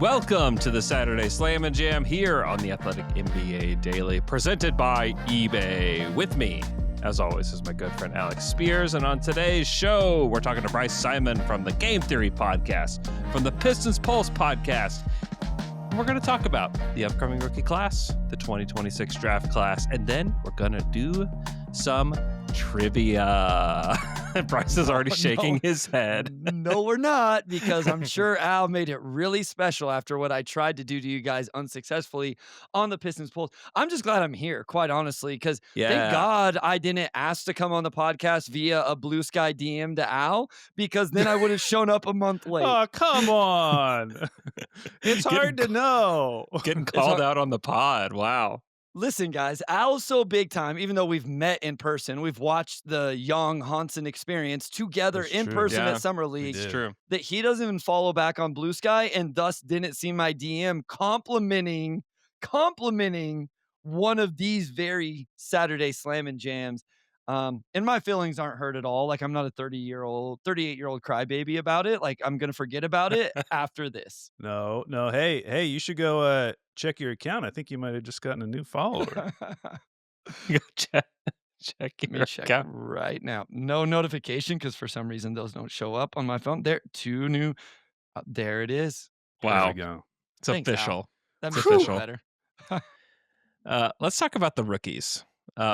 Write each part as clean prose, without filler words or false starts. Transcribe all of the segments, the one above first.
Welcome to the Saturday Slam and Jam here on the Athletic NBA Daily, presented by eBay. With me, as always, is my good friend Alex Speers. And on today's show, we're talking to Bryce Simon from the Game Theory podcast, from the Pistons Pulse podcast. And we're going to talk about the upcoming rookie class, the 2026 draft class, and then we're going to do some trivia. Bryce is already shaking his head. No, we're not, because I'm sure Al made it really special after what I tried to do to you guys unsuccessfully on the Pistons Pulse. I'm just glad I'm here, quite honestly, because thank God I didn't ask to come on the podcast via a Blue Sky DM to Al, because then I would have shown up a month late. Oh, come on. It's hard to know. Getting called out on the pod. Wow. Listen, guys, Al's so big time, even though we've met in person. We've watched the Young Hansen experience together in person at Summer League. It's true. That he doesn't even follow back on Blue Sky and thus didn't see my DM complimenting one of these very Saturday Slam and Jams. And my feelings aren't hurt at all. Like, I'm not a 38-year-old crybaby about it. Like, I'm going to forget about it after this. No. Hey, you should go check your account. I think you might have just gotten a new follower. Go check your Check account right now. No notification, because for some reason those don't show up on my phone. There, two new. There it is. Wow. There we go. It's Thanks, Al. official. That It's makes me official. feel better. Let's talk about the rookies.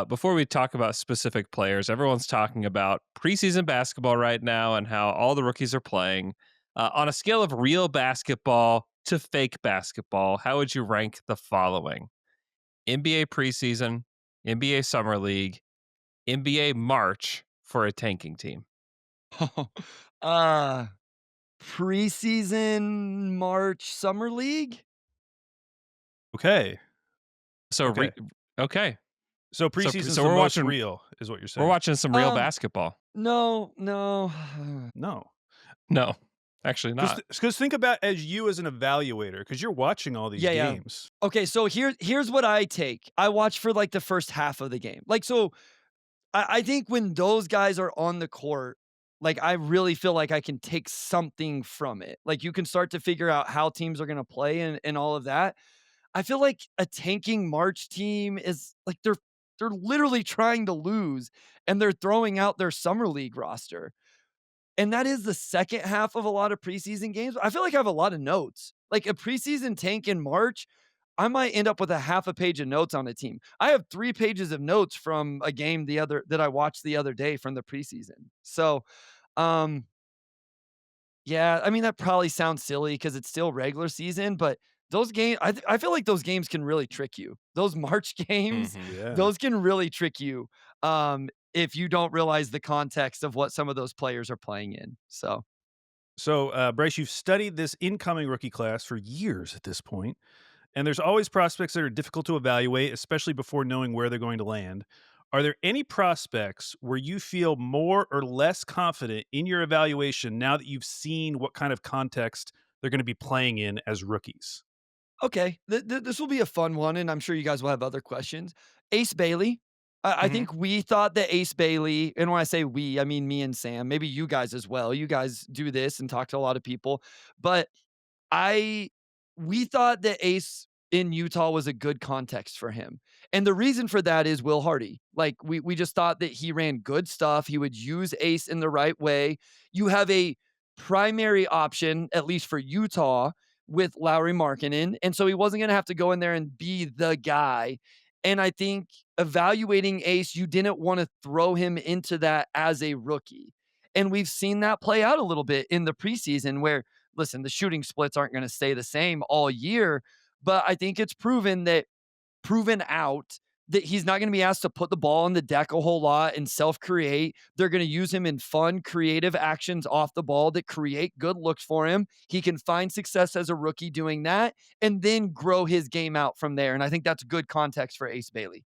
Before we talk about specific players, everyone's talking about preseason basketball right now and how all the rookies are playing. On a scale of real basketball to fake basketball, how would you rank the following? NBA preseason, NBA Summer League, NBA March for a tanking team. Preseason, March, Summer League? Okay. Okay. So preseason, so we're watching real is what you're saying. We're watching some real basketball. No. No, actually not. Because think about as an evaluator, because you're watching all these games. Okay, so here's what I take. I watch for like the first half of the game. Like, so I think when those guys are on the court, like, I really feel like I can take something from it. Like, you can start to figure out how teams are going to play and all of that. I feel like a tanking March team is like they're literally trying to lose, and they're throwing out their Summer League roster. And that is the second half of a lot of preseason games. I feel like I have a lot of notes. Like, a preseason tank in March, I might end up with a half a page of notes on a team. I have 3 pages of notes from a game that I watched the other day from the preseason. So, yeah, I mean, that probably sounds silly because it's still regular season, but those games, I feel like those games can really trick you. Those March games, those can really trick you if you don't realize the context of what some of those players are playing in. So, Bryce, you've studied this incoming rookie class for years at this point, and there's always prospects that are difficult to evaluate, especially before knowing where they're going to land. Are there any prospects where you feel more or less confident in your evaluation now that you've seen what kind of context they're going to be playing in as rookies? okay, this will be a fun one, and I'm sure you guys will have other questions. Ace Bailey. I think we thought that Ace Bailey, and when I say we, I mean me and Sam, maybe you guys as well. You guys do this and talk to a lot of people, but we thought that Ace in Utah was a good context for him. And the reason for that is Will Hardy. Like, we just thought that he ran good stuff. He would use Ace in the right way. You have a primary option, at least for Utah, with Lauri Markkanen. And so he wasn't going to have to go in there and be the guy. And I think evaluating Ace, you didn't want to throw him into that as a rookie. And we've seen that play out a little bit in the preseason where, listen, the shooting splits aren't going to stay the same all year, but I think it's proven out that he's not going to be asked to put the ball on the deck a whole lot and self-create. They're going to use him in fun, creative actions off the ball that create good looks for him. He can find success as a rookie doing that and then grow his game out from there. And I think that's good context for Ace Bailey.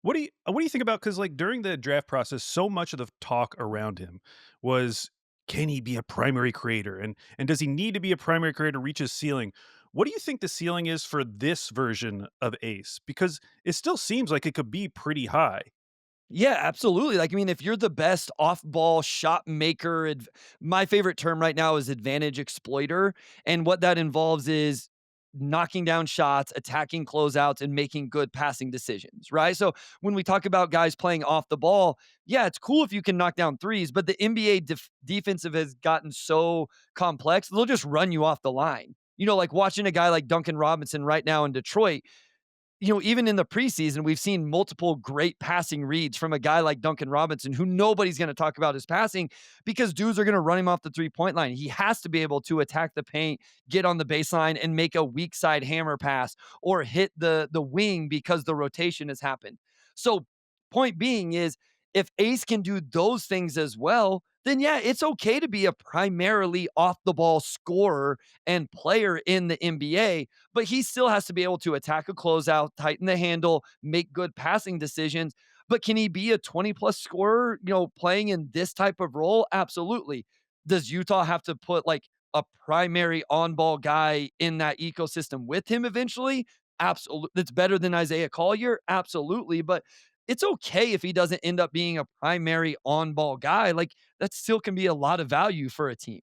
What do you think about, because like during the draft process, so much of the talk around him was, can he be a primary creator? And does he need to be a primary creator to reach his ceiling? What do you think the ceiling is for this version of Ace? Because it still seems like it could be pretty high. Yeah, absolutely. Like, I mean, if you're the best off-ball shot maker, my favorite term right now is advantage exploiter, and what that involves is knocking down shots, attacking closeouts, and making good passing decisions, right? So when we talk about guys playing off the ball, yeah, it's cool if you can knock down threes, but the NBA defensive has gotten so complex, they'll just run you off the line. Like watching a guy like Duncan Robinson right now in Detroit, even in the preseason, we've seen multiple great passing reads from a guy like Duncan Robinson, who nobody's going to talk about his passing because dudes are going to run him off the 3-point line. He has to be able to attack the paint, get on the baseline, and make a weak side hammer pass or hit the wing because the rotation has happened. So, point being is, if Ace can do those things as well, then yeah, it's okay to be a primarily off the ball scorer and player in the NBA, but he still has to be able to attack a closeout, tighten the handle, make good passing decisions. But can he be a 20 plus scorer, playing in this type of role? Absolutely. Does Utah have to put like a primary on ball guy in that ecosystem with him eventually? Absolutely. That's better than Isaiah Collier. Absolutely. But it's okay if he doesn't end up being a primary on ball guy. Like, that still can be a lot of value for a team.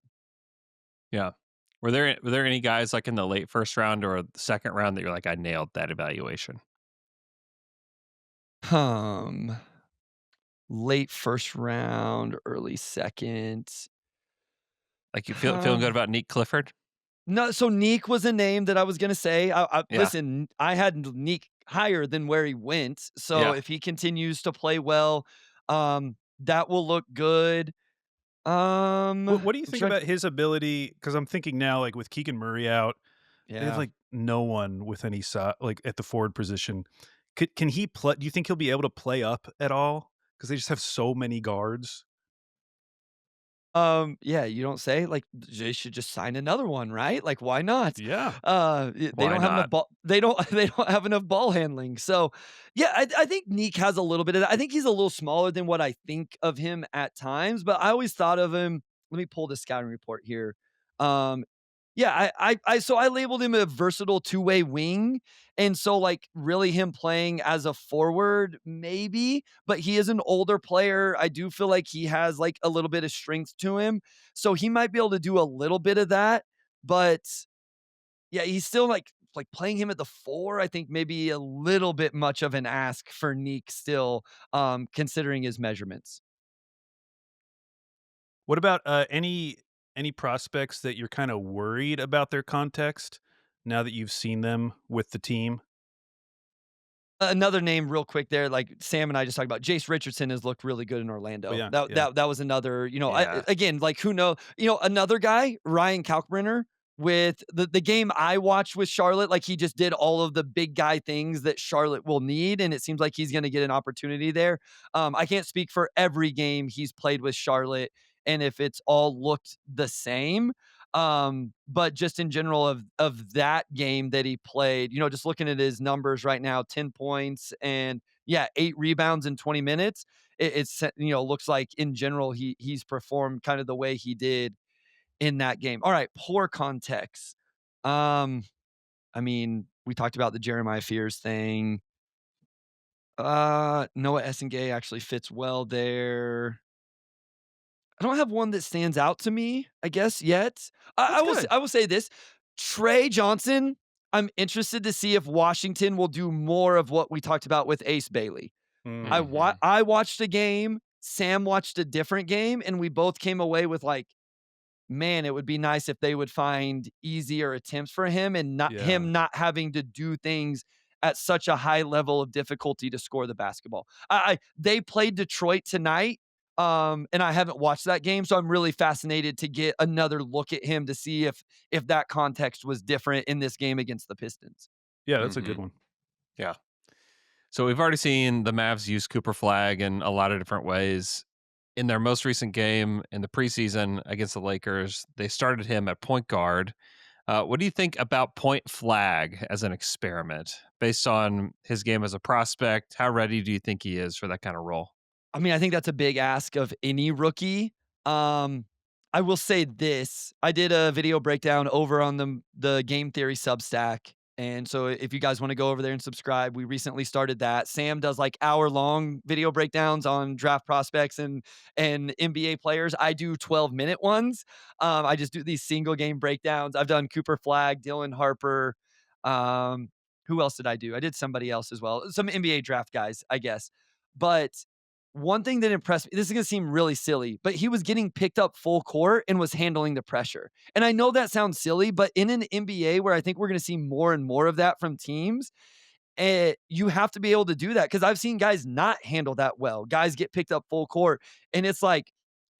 Yeah. Were there any guys like in the late first round or the second round that you're like, I nailed that evaluation? Um, Late first round, early second. Like you feeling good about Neek Clifford? No, so Neek was a name that I was gonna say. Yeah. Listen, I had Neek higher than where he went. So Yeah. if he continues to play well, that will look good. What do you I'm think trying. about his ability? Because I'm thinking now, like with Keegan Murray out, they have Yeah. like no one with any like at the forward position. Can he play? Do you think he'll be able to play up at all? Because they just have so many guards. Yeah, you don't say. Like, they should just sign another one, right? Like, why not? Yeah. They Why don't have enough not? ball. They don't. They don't have enough ball handling. So, yeah, I think Neek has a little bit of that. I think he's a little smaller than what I think of him at times, but I always thought of him. Let me pull the scouting report here. Um, yeah, so I labeled him a versatile two-way wing, and so like really him playing as a forward, maybe, but he is an older player. I do feel like he has like a little bit of strength to him. So he might be able to do a little bit of that, but yeah, he's still like playing him at the four, I think maybe a little bit much of an ask for Neek still, considering his measurements. What about any prospects that you're kind of worried about their context now that you've seen them with the team? Another name real quick there, like Sam and I just talked about, Jace Richardson has looked really good in Oh Orlando. yeah, That yeah, that that was another, Yeah. again, like who know, another guy, Ryan Kalkbrenner, with the game I watched with Charlotte, like he just did all of the big guy things that Charlotte will need, and it seems like he's going to get an opportunity there. I can't speak for every game he's played with Charlotte and if it's all looked the same. But just in general of that game that he played, just looking at his numbers right now, 10 points and yeah, 8 rebounds in 20 minutes. It's looks like in general he's performed kind of the way he did in that game. All right, poor context. Um, I mean, we talked about the Jeremiah Fears thing. Noah Essengay actually fits well there. I don't have one that stands out to me, I guess, yet. I that's I will s good. I will say this, Trey Johnson, I'm interested to see if Washington will do more of what we talked about with Ace Bailey. Mm. I watched a game, Sam watched a different game, and we both came away with like, man, it would be nice if they would find easier attempts for him and Yeah, not having to do things at such a high level of difficulty to score the basketball. They played Detroit tonight, and I haven't watched that game, so I'm really fascinated to get another look at him to see if that context was different in this game against the Pistons. yeah, that's a Hmm. good one. Yeah. So we've already seen the Mavs use Cooper Flagg in a lot of different ways. In their most recent game in the preseason against the Lakers, they started him at point guard. What do you think about Point Flag as an experiment based on his game as a prospect? How ready do you think he is for that kind of role? I mean, I think that's a big ask of any rookie. Um, I will say this. I did a video breakdown over on the Game Theory Substack, And so if you guys want to go over there and subscribe, we recently started that. Sam does like hour-long video breakdowns on draft prospects and NBA players. I do 12-minute ones. I just do these single game breakdowns. I've done Cooper Flagg, Dylan Harper. Who else did I do? I did somebody else as well. Some NBA draft guys, I guess. But one thing that impressed me, this is going to seem really silly, but he was getting picked up full court and was handling the pressure. And I know that sounds silly, but in an NBA where I think we're going to see more and more of that from teams, you have to be able to do that, because I've seen guys not handle that well. Guys get picked up full court, and it's like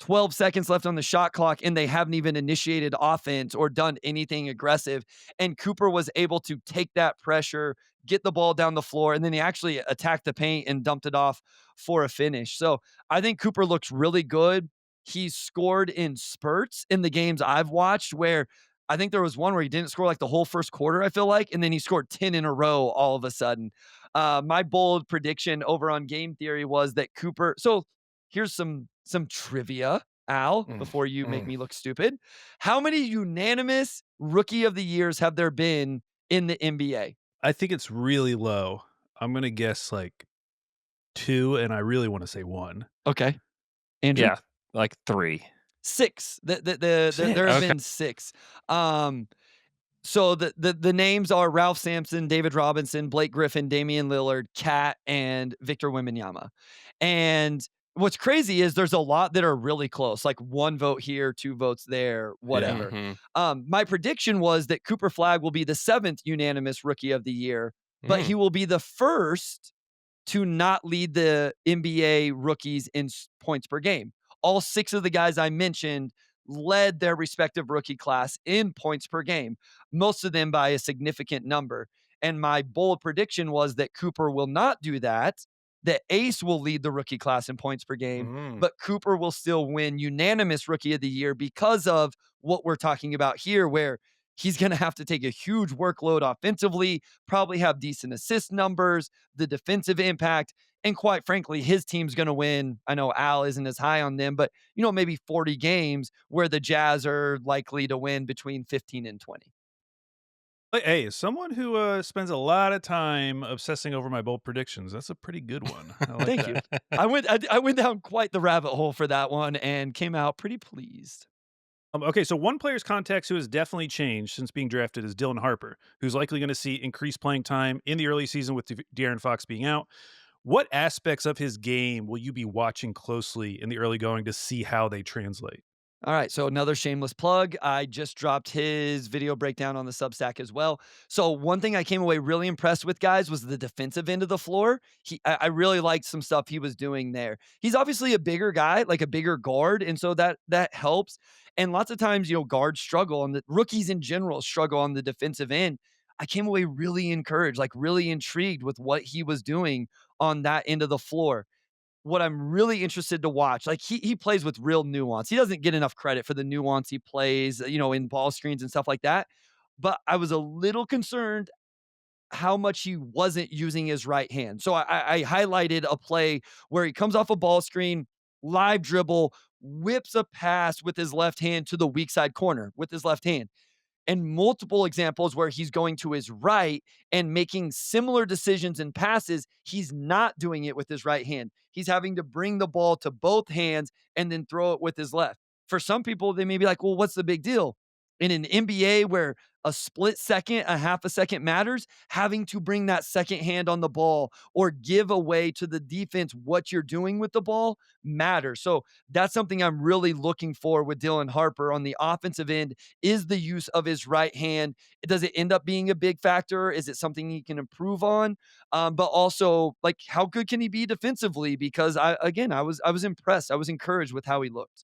12 seconds left on the shot clock, and they haven't even initiated offense or done anything aggressive. And Cooper was able to take that pressure, get the ball down the floor, and then he actually attacked the paint and dumped it off for a finish. So I think Cooper looks really good. He's scored in spurts in the games I've watched, where I think there was one where he didn't score like the whole first quarter, I feel like, and then he scored 10 in a row all of a sudden. My bold prediction over on Game Theory was that Cooper. So here's some trivia, Al, before you make me look stupid. How many unanimous Rookie of the Years have there been in the NBA? I think it's really low. I'm going to guess like 2, and I really want to say 1. Okay. Andrew? Yeah, like 3. 6. There have been 6. So the names are Ralph Sampson, David Robinson, Blake Griffin, Damian Lillard, Cat, and Victor Wembanyama. And what's crazy is there's a lot that are really close, like 1 vote here, 2 votes there, whatever. My prediction was that Cooper Flagg will be the 7th unanimous Rookie of the Year, but he will be the first to not lead the NBA rookies in points per game. All 6 of the guys I mentioned led their respective rookie class in points per game, most of them by a significant number. And my bold prediction was that Cooper will not do that, that Ace will lead the rookie class in points per game, but Cooper will still win unanimous Rookie of the Year because of what we're talking about here, where he's going to have to take a huge workload offensively, probably have decent assist numbers, the defensive impact, and quite frankly, his team's going to win. I know Al isn't as high on them, but maybe 40 games where the Jazz are likely to win between 15 and 20. Hey, as someone who spends a lot of time obsessing over my bold predictions, that's a pretty good one. I like Thank that. you. I went down quite the rabbit hole for that one and came out pretty pleased. Okay, so one player's context who has definitely changed since being drafted is Dylan Harper, who's likely going to see increased playing time in the early season with De'Aaron Fox being out. What aspects of his game will you be watching closely in the early going to see how they translate? All right, so another shameless plug. I just dropped his video breakdown on the Substack as well. So one thing I came away really impressed with, guys, was the defensive end of the floor. I really liked some stuff he was doing there. He's obviously a bigger guy, like a bigger guard, and so that helps. And lots of times, guards struggle, and the rookies in general struggle on the defensive end. I came away really encouraged, like really intrigued with what he was doing on that end of the floor. What I'm really interested to watch, like he plays with real nuance. He doesn't get enough credit for the nuance he plays, in ball screens and stuff like that. But I was a little concerned how much he wasn't using his right hand. So I highlighted a play where he comes off a ball screen, live dribble, whips a pass with his left hand to the weak side corner with his left hand, and multiple examples where he's going to his right and making similar decisions and passes. He's not doing it with his right hand. He's having to bring the ball to both hands and then throw it with his left. For some people, they may be like, well, what's the big deal? In an NBA where a split second, a half a second matters, having to bring that second hand on the ball or give away to the defense what you're doing with the ball matters. So that's something I'm really looking for with Dylan Harper on the offensive end, is the use of his right hand. Does it end up being a big factor? Is it something he can improve on? But also, like, how good can he be defensively? Because I was impressed. I was encouraged with how he looked.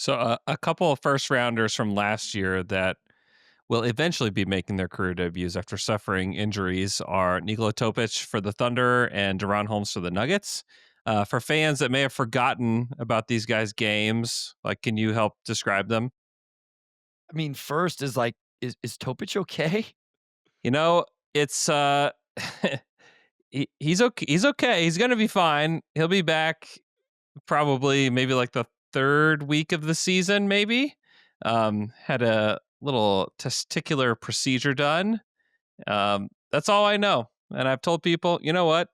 So a couple of first rounders from last year that will eventually be making their career debuts after suffering injuries are Nikola Topic for the Thunder and De'Ron Holmes for the Nuggets. For fans that may have forgotten about these guys' games, like, can you help describe them? I mean, first is like, is Topic okay? It's he's okay. He's okay. He's gonna be fine. He'll be back probably maybe like the third week of the season, maybe. Had a little testicular procedure done. That's all I know. And I've told people, you know what?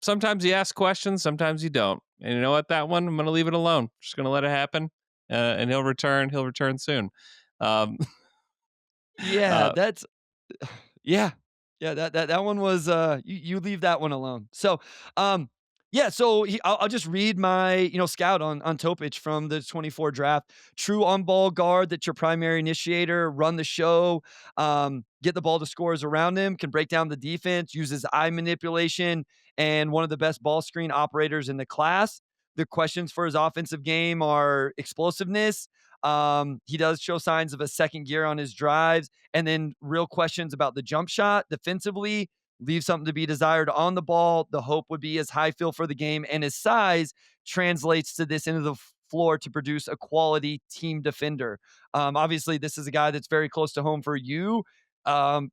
Sometimes you ask questions, sometimes you don't. And you know what? That one, I'm going to leave it alone. Just going to let it happen. And he'll return. He'll return soon. Um, Yeah, uh, that's yeah. Yeah, that one was, you leave that one alone. So, um, yeah, so I'll just read my, scout on Topic from the 24 draft. True on-ball guard that's your primary initiator, run the show, get the ball to scorers around him, can break down the defense, uses eye manipulation, and one of the best ball screen operators in the class. The questions for his offensive game are explosiveness. He does show signs of a second gear on his drives, and then real questions about the jump shot defensively, leave something to be desired on the ball. The hope would be his high feel for the game and his size translates to this end of the floor to produce a quality team defender. Obviously, this is a guy that's very close to home for you. In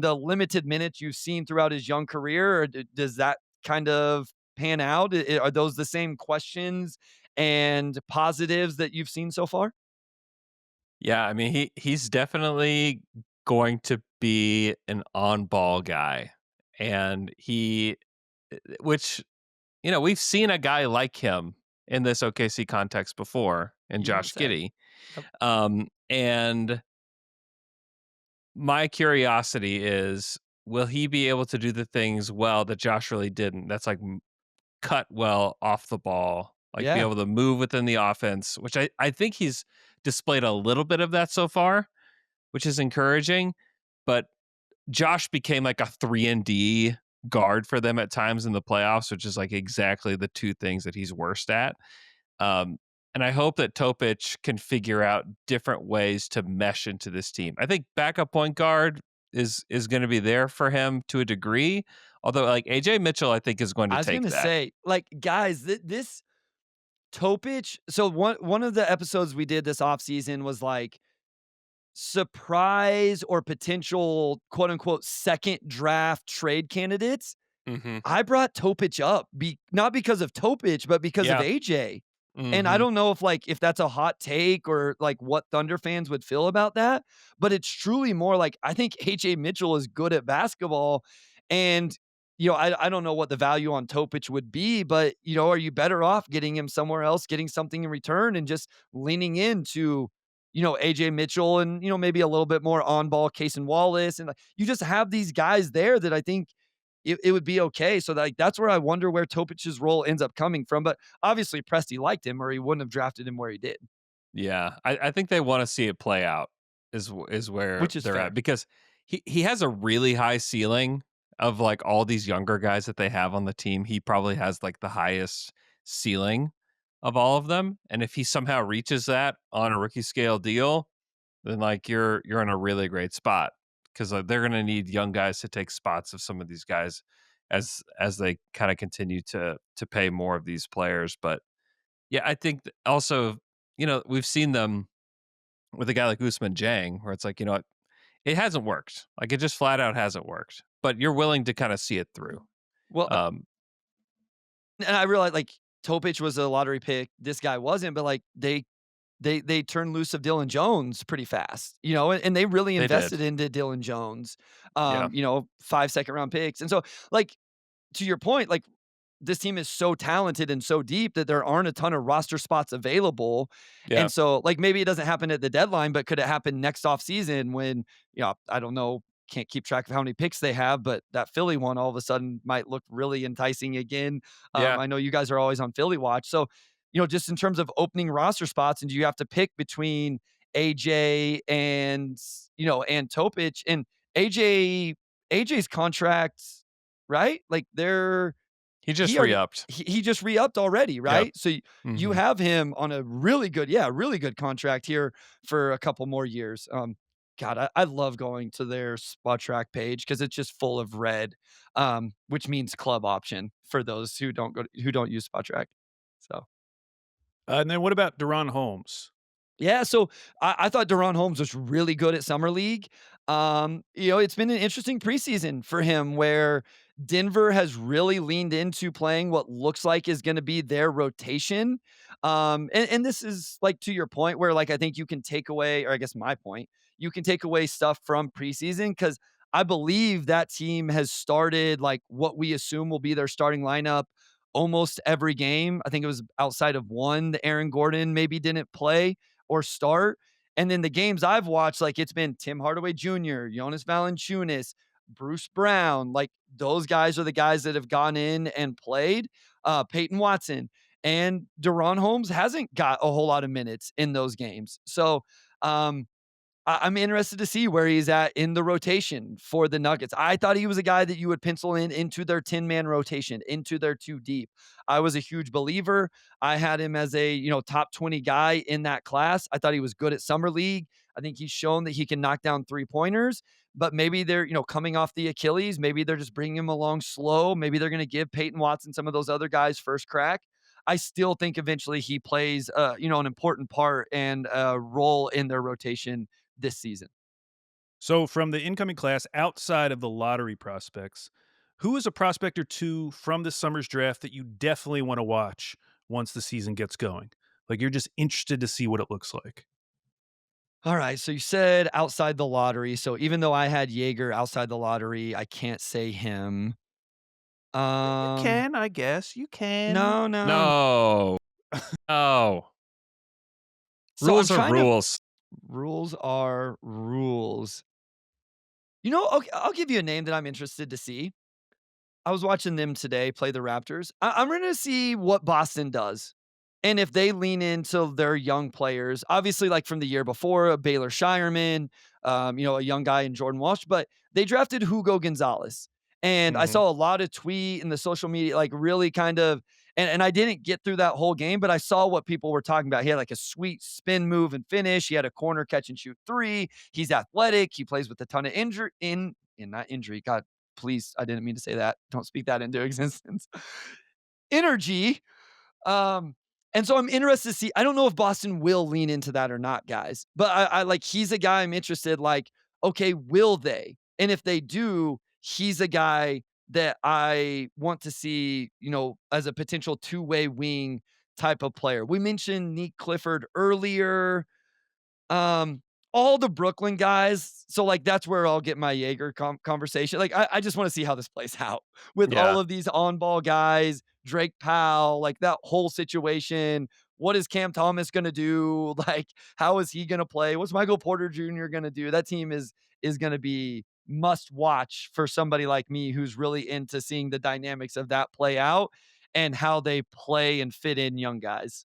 the limited minutes you've seen throughout his young career, or does that kind of pan out? Are those the same questions and positives that you've seen so far? yeah, I mean, he's definitely going to be an on-ball guy. And which, we've seen a guy like him in this OKC context before in You don't Josh say. Giddey. Yep. And my curiosity is, will he be able to do the things well that Josh really didn't? That's like cut well off the ball, like be Yeah. able to move within the offense, which I think he's displayed a little bit of that so far, which is encouraging. But Josh became like a 3-and-D guard for them at times in the playoffs, which is like exactly the two things that he's worst at. Um, and I hope that Topic can figure out different ways to mesh into this team. I think backup point guard is going to be there for him to a degree. Although, like AJ Mitchell, I think is going to I was take gonna that. say, like, guys, this Topic. So one of the episodes we did this offseason was like surprise or potential quote unquote second draft trade candidates. Hmm. I brought Topic up, not because of Topic, but because of Yeah. AJ. And I Hmm. don't know if that's a hot take or like what Thunder fans would feel about that, but it's truly more like I think AJ Mitchell is good at basketball. And I don't know what the value on Topic would be, but are you better off getting him somewhere else, getting something in return and just leaning into AJ Mitchell and maybe a little bit more on ball Case and Wallace. And like, you just have these guys there that I think it would be okay. So like that's where I wonder where Topic's role ends up coming from. But obviously Presti liked him or he wouldn't have drafted him where he did, Yeah, I think they want to see it play out. Is where which is they're at, fair. because he has a really high ceiling of like all these younger guys that they have on the team. He probably has like the highest ceiling of all of them, and if he somehow reaches that on a rookie scale deal, then like you're in a really great spot, because they're going to need young guys to take spots of some of these guys as they kind of continue to pay more of these players. But yeah, I think also, we've seen them with a guy like Usman Jang, where it's like, it hasn't worked. Like it just flat out hasn't worked. But you're willing to kind of see it through. Well, Um, and I realized like Topic was a lottery pick. This guy wasn't, but like they turned loose of Dylan Jones pretty fast, and they really they did. invested into Dylan Jones. Yeah. 5 second round picks. And so like to your point, like this team is so talented and so deep that there aren't a ton of roster spots available. Yeah. And so, like, maybe it doesn't happen at the deadline, but could it happen next offseason when, I don't know, can't keep track of how many picks they have, but that Philly one all of a sudden might look really enticing again. Yeah. I know you guys are always on Philly watch. So, just in terms of opening roster spots, and do you have to pick between AJ and Topic and AJ's contracts, right? Like He just re-upped. he just re-upped already, Yep. right? So you Hmm. have him on a really good contract here for a couple more years. God, I love going to their spot track page because it's just full of red, which means club option for those who don't use spot track. So And then what about Deron Holmes? yeah, so I thought Deron Holmes was really good at summer league. It's been an interesting preseason for him where Denver has really leaned into playing what looks like is going to be their rotation. And this is like to your point where like I think you can take away, or I guess my point, you can take away stuff from preseason because I believe that team has started like what we assume will be their starting lineup almost every game. I think it was outside of one that Aaron Gordon maybe didn't play or start. And then the games I've watched, like it's been Tim Hardaway Jr., Jonas Valanciunas, Bruce Brown, like those guys are the guys that have gone in and played. Peyton Watson and Deron Holmes hasn't got a whole lot of minutes in those games. So I'm interested to see where he's at in the rotation for the Nuggets. I thought he was a guy that you would pencil in into their 10-man rotation, into their 2 deep. I was a huge believer. I had him as a, top 20 guy in that class. I thought he was good at summer league. I think he's shown that he can knock down 3-pointers, but maybe they're, coming off the Achilles. Maybe they're just bringing him along slow. Maybe they're going to give Peyton Watson, some of those other guys, first crack. I still think eventually he plays, an important part and a role in their rotation this season. So, from the incoming class outside of the lottery prospects, who is a prospect or two from this summer's draft that you definitely want to watch once the season gets going? Like you're just interested to see what it looks like. All right. So you said outside the lottery. So even though I had Jaeger outside the lottery, I can't say him. You can, I guess. You can. No. No. No. So Rules I'm are trying to- rules. Rules are rules. Okay, I'll give you a name that I'm interested to see. I was watching them today play the Raptors. I'm going to see what Boston does. And if they lean into their young players, obviously, like from the year before, a Baylor Shireman, a young guy in Jordan Walsh, but they drafted Hugo Gonzalez. And I Mhm. saw a lot of tweet in the social media, like really kind of, and I didn't get through that whole game, but I saw what people were talking about. He had like a sweet spin move and finish. He had a corner catch and shoot 3. He's athletic. He plays with a ton of not injury. God, please, I didn't mean to say that. Don't speak that into existence. Energy. And so I'm interested to see. I don't know if Boston will lean into that or not, guys. But I like he's a guy I'm interested. Like, okay, will they? And if they do, he's a guy that I want to see, as a potential 2-way wing type of player. We mentioned Nick Clifford earlier. Um, all the Brooklyn guys. So like that's where I'll get my Jaeger conversation. Like I just want to see how this plays out with Yeah. all of these on-ball guys, Drake Powell, like that whole situation. What is Cam Thomas going to do? Like how is he going to play? What's Michael Porter Jr. going to do? That team is going to be must watch for somebody like me who's really into seeing the dynamics of that play out and how they play and fit in young guys.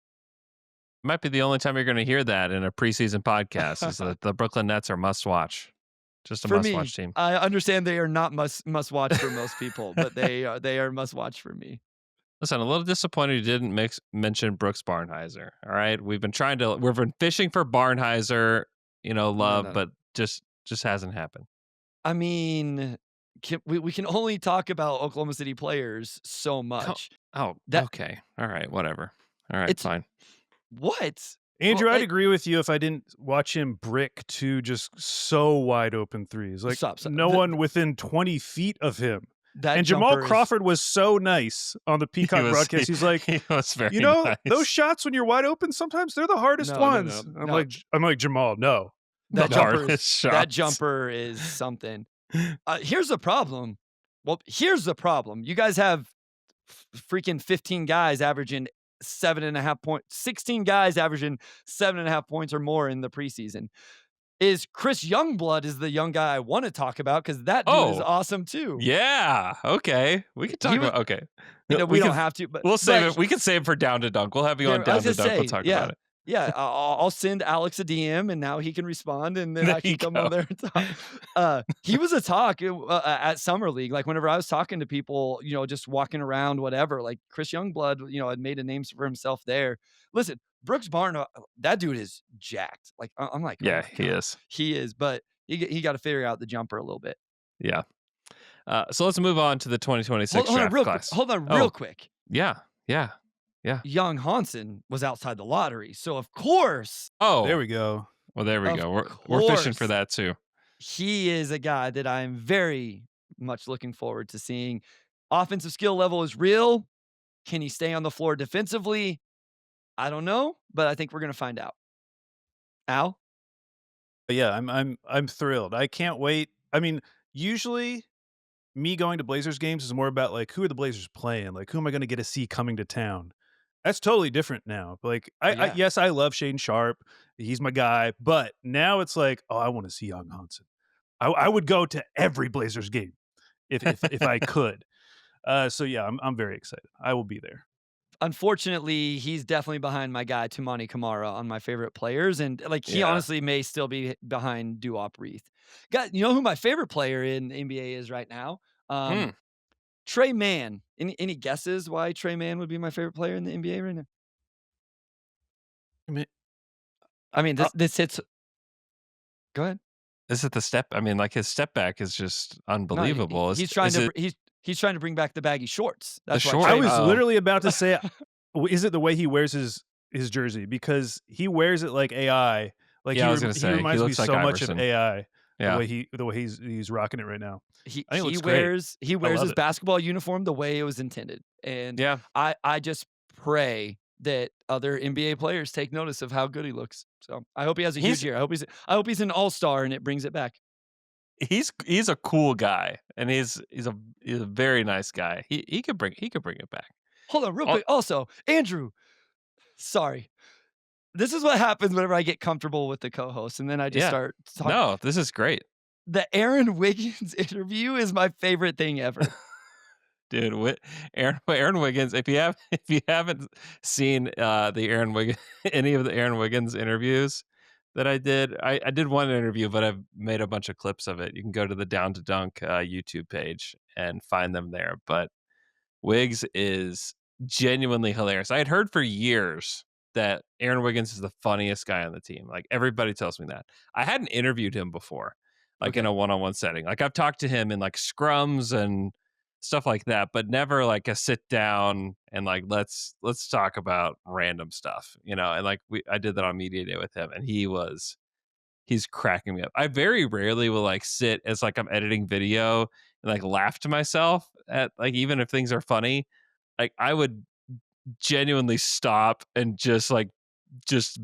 Might be the only time you're going to hear that in a preseason podcast is that the Brooklyn Nets are must watch. Just a For must me, watch team. I understand they are not must watch for most people, but they are must watch for me. Listen, a little disappointed you didn't mention Brooks Barnhizer. All right, we've been fishing for Barnhizer, love, No. but just hasn't happened. I mean, we can only talk about Oklahoma City players so much. Okay, all right, whatever. All right, fine. What? Andrew, Well, I'd agree with you if I didn't watch him brick 2 just so wide open threes. Like Stop. no one within 20 feet of him. That And Jamal jumper is- Crawford was so nice on the Peacock broadcast. He's like, he was very nice. those shots when you're wide open, sometimes they're the hardest No, ones. no. I'm like Jamal, no. That The jumper hardest is, shots. that jumper is something. Here's the problem. Well, here's the problem. You guys have freaking 15 guys averaging 7.5 points, 16 guys averaging 7.5 points or more in the preseason. Is Chris Youngblood is the young guy I want to talk about because that dude is awesome too. Yeah. Okay. We can talk about. Okay. We don't have to, but we'll save it. We can save it for Down to Dunk. We'll have you on Down to Dunk. We'll talk about it. Yeah, I'll send Alex a DM and now he can respond and then There I can you come go. on there and talk. He was a talk at Summer League. Like whenever I was talking to people, just walking around, whatever, like Chris Youngblood, had made a name for himself there. Listen, Brooks Barnes, that dude is jacked. Like I'm like, Yeah, oh he is. He is, but he got to figure out the jumper a little bit. Yeah. So let's move on to the 2026 draft class. Hold on, real quick. Yeah. Young Hansen was outside the lottery, so of course. Oh, There we go. Well, there we Of go. We're fishing for course. that too. He is a guy that I'm very much looking forward to seeing. Offensive skill level is real. Can he stay on the floor defensively? I don't know, but I think we're gonna find out. Al? But yeah, I'm thrilled. I can't wait. I mean, usually me going to Blazers games is more about like who are the Blazers playing? Like who am I going to get to see coming to town? That's totally different now. Like I Yeah. yes, I love Shaden Sharp. He's my guy. But now it's like, oh, I want to see Young Hansen. I would go to every Blazers game if I could. So yeah, I'm very excited. I will be there. Unfortunately, he's definitely behind my guy Tumani Kamara on my favorite players, and like he Yeah. honestly may still be behind Duop Reith. Got you know who my favorite player in the NBA is right now? Hmm. Trey Mann. Any guesses why Trey Mann would be my favorite player in the NBA right now? I mean, I mean, uh, this hits. Go ahead. Is it the step? I mean, like his step back is just No, unbelievable. he's trying Is to it he's trying to bring back the baggy shorts. the That's why short? I Trey. was Oh, literally about to say, is it the way he wears his jersey? Because he wears it like AI. Like yeah, I was gonna he say he reminds me looks like so much of Iverson. AI. Yeah. The way he's rocking it right now. he I think it he looks great. wears he I wears love his it. basketball uniform the way it was intended, and Yeah. I just pray that other NBA players take notice of how good he looks. So I hope he has a huge He's year. I hope he's an all-star and it brings it back. he's a cool guy, and he's a very nice guy. He could bring it back. Hold on, real Oh, quick. Also, Andrew, sorry. This is what happens whenever I get comfortable with the co-host, and then I just yeah. start talking. No, this is great. The Aaron Wiggins interview is my favorite thing ever. Dude, Aaron Wiggins. If you haven't seen the Aaron Wiggins any of the Aaron Wiggins interviews that I did, I did one interview, but I've made a bunch of clips of it. You can go to the Down to Dunk YouTube page and find them there. But Wiggs is genuinely hilarious. I had heard for years that Aaron Wiggins is the funniest guy on the team. Like everybody tells me that. I hadn't interviewed him before, like in Okay. a one-on-one setting. Like I've talked to him in like scrums and stuff like that, but never like a sit down and like let's talk about random stuff, you know. And like I did that on media day with him, and he's cracking me up. I very rarely will like sit as like I'm editing video and like laugh to myself at like even if things are funny. Like I would genuinely stop and just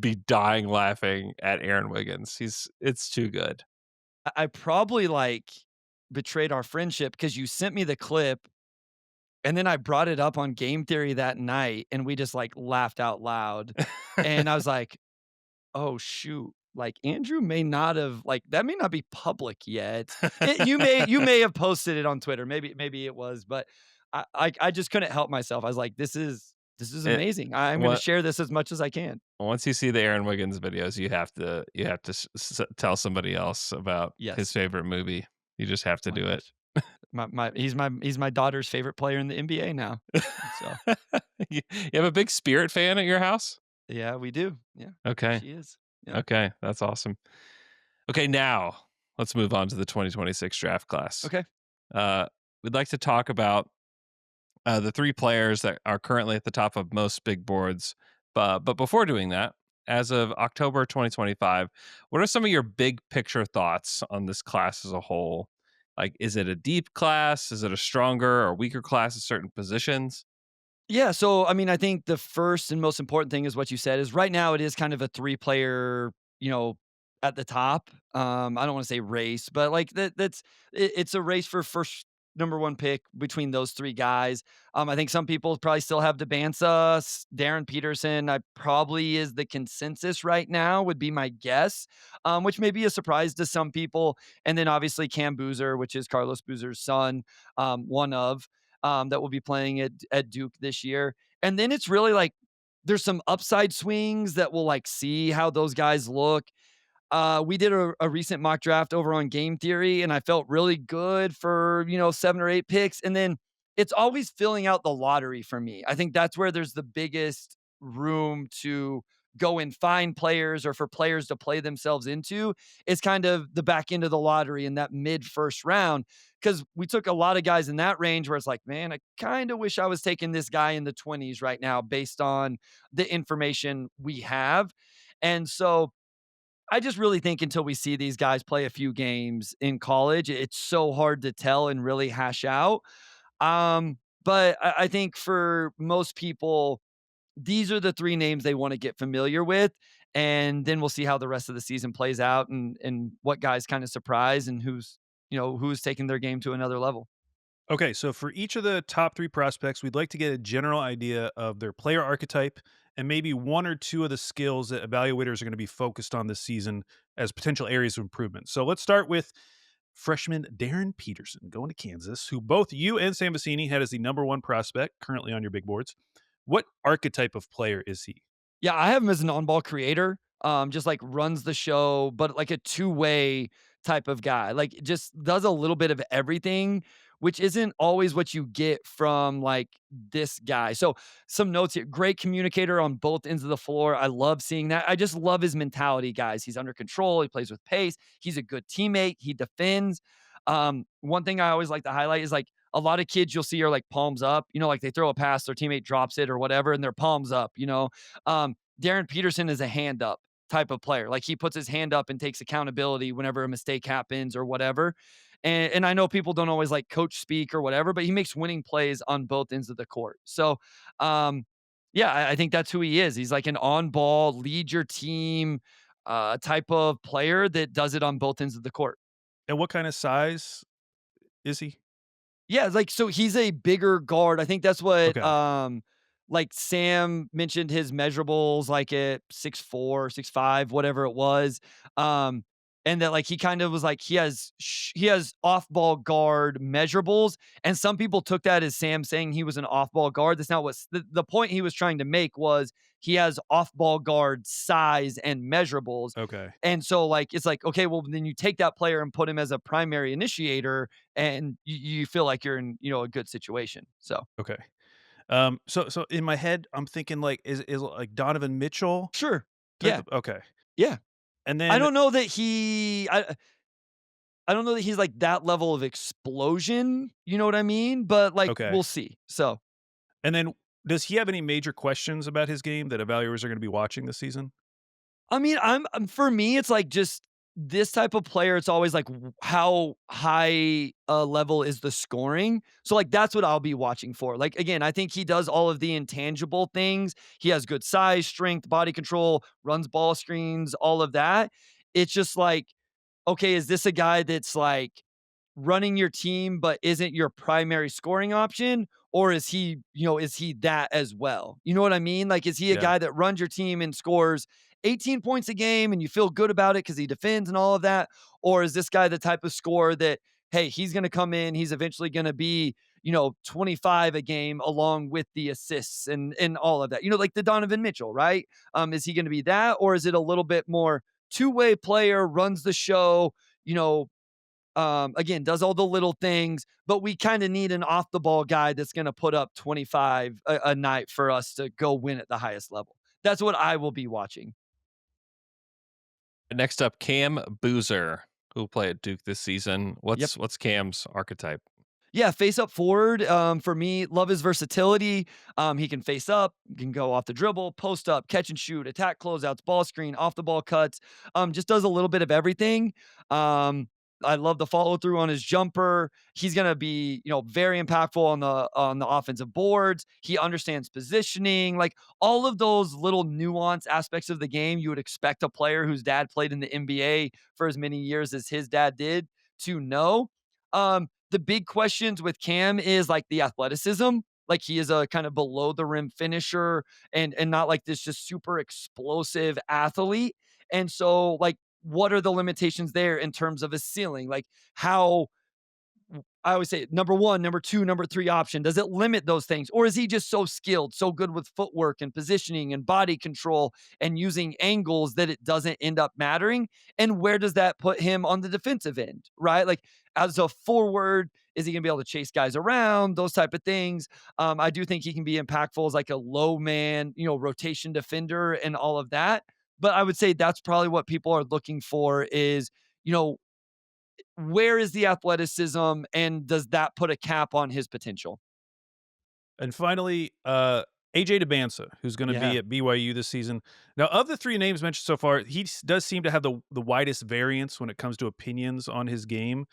be dying laughing at Aaron Wiggins. It's too good. I probably like betrayed our friendship because you sent me the clip and then I brought it up on game theory that night and we just like laughed out loud. And I was like, oh shoot. Like Andrew may not have like that may not be public yet. You may have posted it on Twitter. Maybe it was, but I just couldn't help myself. I was like, this is It, amazing. I'm gonna what share this as much as I can. once you see the Aaron Wiggins videos, you have to tell somebody else about his Yes. favorite movie. You just have to Oh my do it. gosh. He's my daughter's favorite player in the NBA now. So You have a big Spirit fan at your house? yeah, we do. Yeah, Okay. she is. Yeah. Okay, that's awesome. Okay, now let's move on to the 2026 draft class. Okay. Uh, we'd like to talk about the three players that are currently at the top of most big boards. But before doing that, as of October 2025, what are some of your big picture thoughts on this class as a whole? Like, is it a deep class? Is it a stronger or weaker class at certain positions? Yeah, so I mean, I think the first and most important thing is what you said is right now it is kind of a three-player, at the top. I don't want to say race, but like it's a race for first number one pick between those three guys. I think some people probably still have Debansa, Darren Peterson. I probably is the consensus right now, would be my guess, which may be a surprise to some people. And then obviously Cam Boozer, which is Carlos Boozer's son, one of that will be playing at Duke this year. And then it's really like there's some upside swings that we'll like see how those guys look. We did a recent mock draft over on Game Theory, and I felt really good for 7 or 8 picks. And then it's always filling out the lottery for me. I think that's where there's the biggest room to go and find players or for players to play themselves into is kind of the back end of the lottery in that mid first round. Cause we took a lot of guys in that range where it's like, man, I kind of wish I was taking this guy in the 20s right now based on the information we have. And so I just really think until we see these guys play a few games in college, it's so hard to tell and really hash out. But I think for most people, these are the 3 names they wanna get familiar with, and then we'll see how the rest of the season plays out and what guys kinda surprise and who's taking their game to another level. Okay, so for each of the top 3 prospects, we'd like to get a general idea of their player archetype and maybe 1 or 2 of the skills that evaluators are going to be focused on this season as potential areas of improvement. So let's start with freshman Darren Peterson going to Kansas, who both you and Sam Vecini had as the number 1 prospect currently on your big boards. What archetype of player is he? Yeah, I have him as an on-ball creator, just, like, runs the show, but, like, a two-way type of guy, like, just does a little bit of everything, which isn't always what you get from, like, this guy. So, some notes here, great communicator on both ends of the floor, I love seeing that. I just love his mentality, guys. He's under control, he plays with pace, he's a good teammate, he defends. One thing I always like to highlight is, like, a lot of kids you'll see are, like, palms up, like, they throw a pass, their teammate drops it or whatever, and their palms up. Darren Peterson is a hand up type of player. Like he puts his hand up and takes accountability whenever a mistake happens or whatever. And I know people don't always like coach speak or whatever, but he makes winning plays on both ends of the court. So, yeah, I think that's who he is. He's like an on ball, lead your team type of player that does it on both ends of the court. And what kind of size is he? Yeah, like, so he's a bigger guard. I think that's what, Okay. like, Sam mentioned his measurables, like, at 6'4", 6'5", whatever it was, and that, like, he kind of was like, he has off-ball guard measurables, and some people took that as Sam saying he was an off-ball guard. That's not what the point he was trying to make was he has off-ball guard size and measurables, Okay. and so, like, it's like, okay, well, then you take that player and put him as a primary initiator, and you feel like you're in, a good situation. So Okay. So in my head, I'm thinking like, is it like Donovan Mitchell sure. type Yeah. of? Okay. Yeah. And I then don't know that I don't know that he's like that level of explosion, you know what I mean? But like okay. we'll see. So And then does he have any major questions about his game that evaluators are going to be watching this season? I mean, for me, it's like just this type of player. It's always like how high a level is the scoring. So like that's what I'll be watching for. Like again, I think he does all of the intangible things. He has good size, strength, body control, runs ball screens, all of that. It's just like, okay, is this a guy that's like running your team but isn't your primary scoring option? Or is he that as well? You know what I mean? Like, is he a Yeah. guy that runs your team and scores 18 points a game and you feel good about it because he defends and all of that? Or is this guy the type of scorer that, hey, he's going to come in, he's eventually going to be, 25 a game along with the assists and all of that? Like the Donovan Mitchell, right? Is he going to be that? Or is it a little bit more two-way player, runs the show, you know, again, does all the little things, but we kind of need an off the ball guy that's going to put up 25 a night for us to go win at the highest level. That's what I will be watching. Next up, Cam Boozer, who will play at Duke this season. Yep. What's Cam's archetype? Yeah, face up forward. For me, love his versatility. He can face up, can go off the dribble, post up, catch and shoot, attack closeouts, ball screen, off the ball cuts. Just does a little bit of everything. I love the follow through on his jumper. He's gonna be, very impactful on the offensive boards. He understands positioning, like all of those little nuance aspects of the game you would expect a player whose dad played in the NBA for as many years as his dad did to know. The big questions with Cam is like the athleticism. Like he is a kind of below the rim finisher and not like this just super explosive athlete. And so like what are the limitations there in terms of a ceiling? Like how I always say number one, number two, number three option. Does it limit those things? Or is he just so skilled, so good with footwork and positioning and body control and using angles that it doesn't end up mattering? And where does that put him on the defensive end, right? Like as a forward, is he going to be able to chase guys around? Those type of things. I do think he can be impactful as like a low man, rotation defender and all of that. But I would say that's probably what people are looking for is, you know, where is the athleticism and does that put a cap on his potential? And finally, AJ DeBanza, who's going to be at BYU this season. Now, of the three names mentioned so far, he does seem to have the widest variance when it comes to opinions on his game.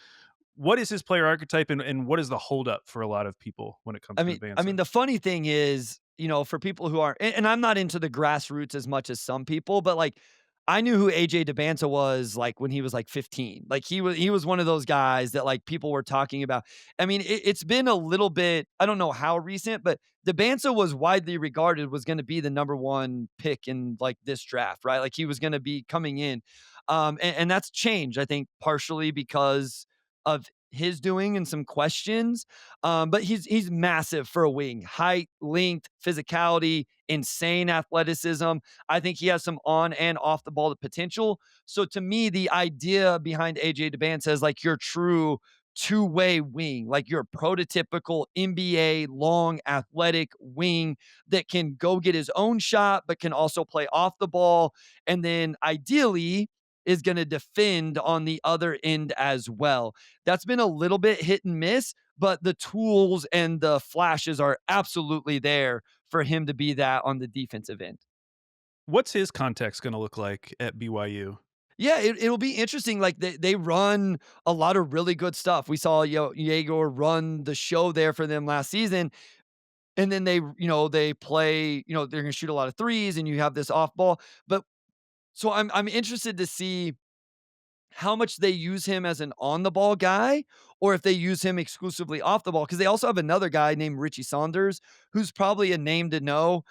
What is his player archetype, and what is the holdup for a lot of people when it comes to DeBanza? I mean, the funny thing is, for people who are, and I'm not into the grassroots as much as some people, but like, I knew who AJ DeBanza was like when he was like 15. Like he was one of those guys that like people were talking about. I mean, it's been a little bit, I don't know how recent, but DeBanza was widely regarded was going to be the number one pick in like this draft, right? Like he was going to be coming in. And that's changed, I think, partially because of his doing and some questions. But he's massive for a wing. Height, length, physicality, insane athleticism. I think he has some on and off the ball potential. So to me, the idea behind AJ DeBanza is like your true two-way wing, like your prototypical NBA long athletic wing that can go get his own shot, but can also play off the ball. And then ideally is going to defend on the other end as well. That's been a little bit hit and miss, but the tools and the flashes are absolutely there for him to be that on the defensive end. What's his context going to look like at BYU? Yeah, it'll be interesting. Like they run a lot of really good stuff. We saw Jaeger run the show there for them last season. And then they play, they're gonna shoot a lot of threes and you have this off ball. But so I'm interested to see how much they use him as an on the ball guy or if they use him exclusively off the ball. Cause they also have another guy named Richie Saunders, who's probably a name to know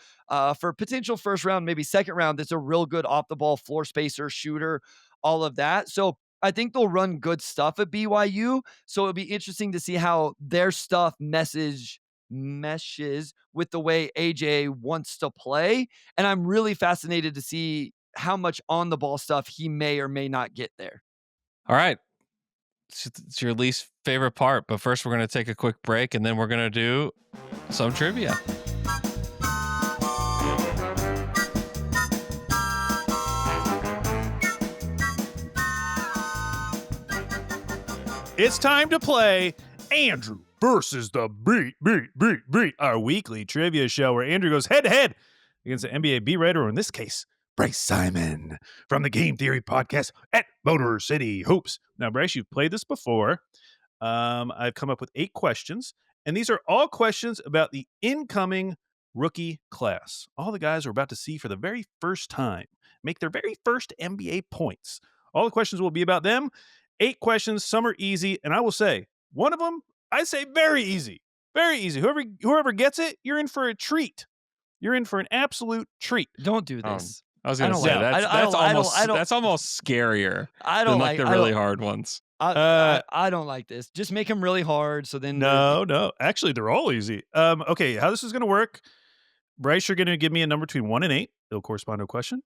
for potential first round, maybe second round. That's a real good off the ball floor spacer, shooter, all of that. So I think they'll run good stuff at BYU. So it'll be interesting to see how their stuff meshes with the way AJ wants to play. And I'm really fascinated to see how much on the ball stuff he may or may not get there. All right. It's your least favorite part, but first we're going to take a quick break and then we're going to do some trivia. It's time to play Andrew versus the Beat, our weekly trivia show where Andrew goes head to head against the NBA beat writer, or in this case, Bryce Simon from the Game Theory podcast at Motor City Hoops. Now, Bryce, you've played this before. I've come up with 8 questions, and these are all questions about the incoming rookie class. All the guys we're about to see for the very first time make their very first NBA points. All the questions will be about them. 8 questions, some are easy, and I will say, one of them, I say very easy. Very easy. Whoever gets it, you're in for a treat. You're in for an absolute treat. Don't do this. I was going to say that's almost scarier than like the really hard ones. I don't like this. Just make them really hard. So then no. Actually, they're all easy. Okay, how this is going to work? Bryce, you're going to give me a number between 1 and 8. It'll correspond to a question.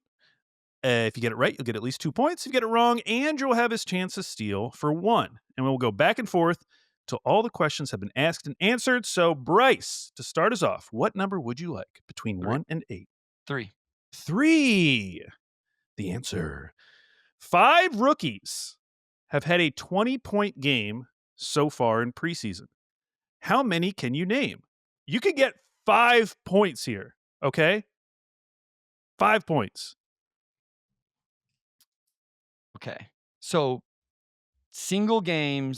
If you get it right, you'll get at least 2 points. If you get it wrong, Andrew will have his chance to steal for 1. And we'll go back and forth till all the questions have been asked and answered. So, Bryce, to start us off, what number would you like between 1 and 8? 3. 3. The answer. 5 rookies have had a 20-point game so far in preseason. How many can you name? You could get 5 points here, okay? 5 points. Okay. So single game,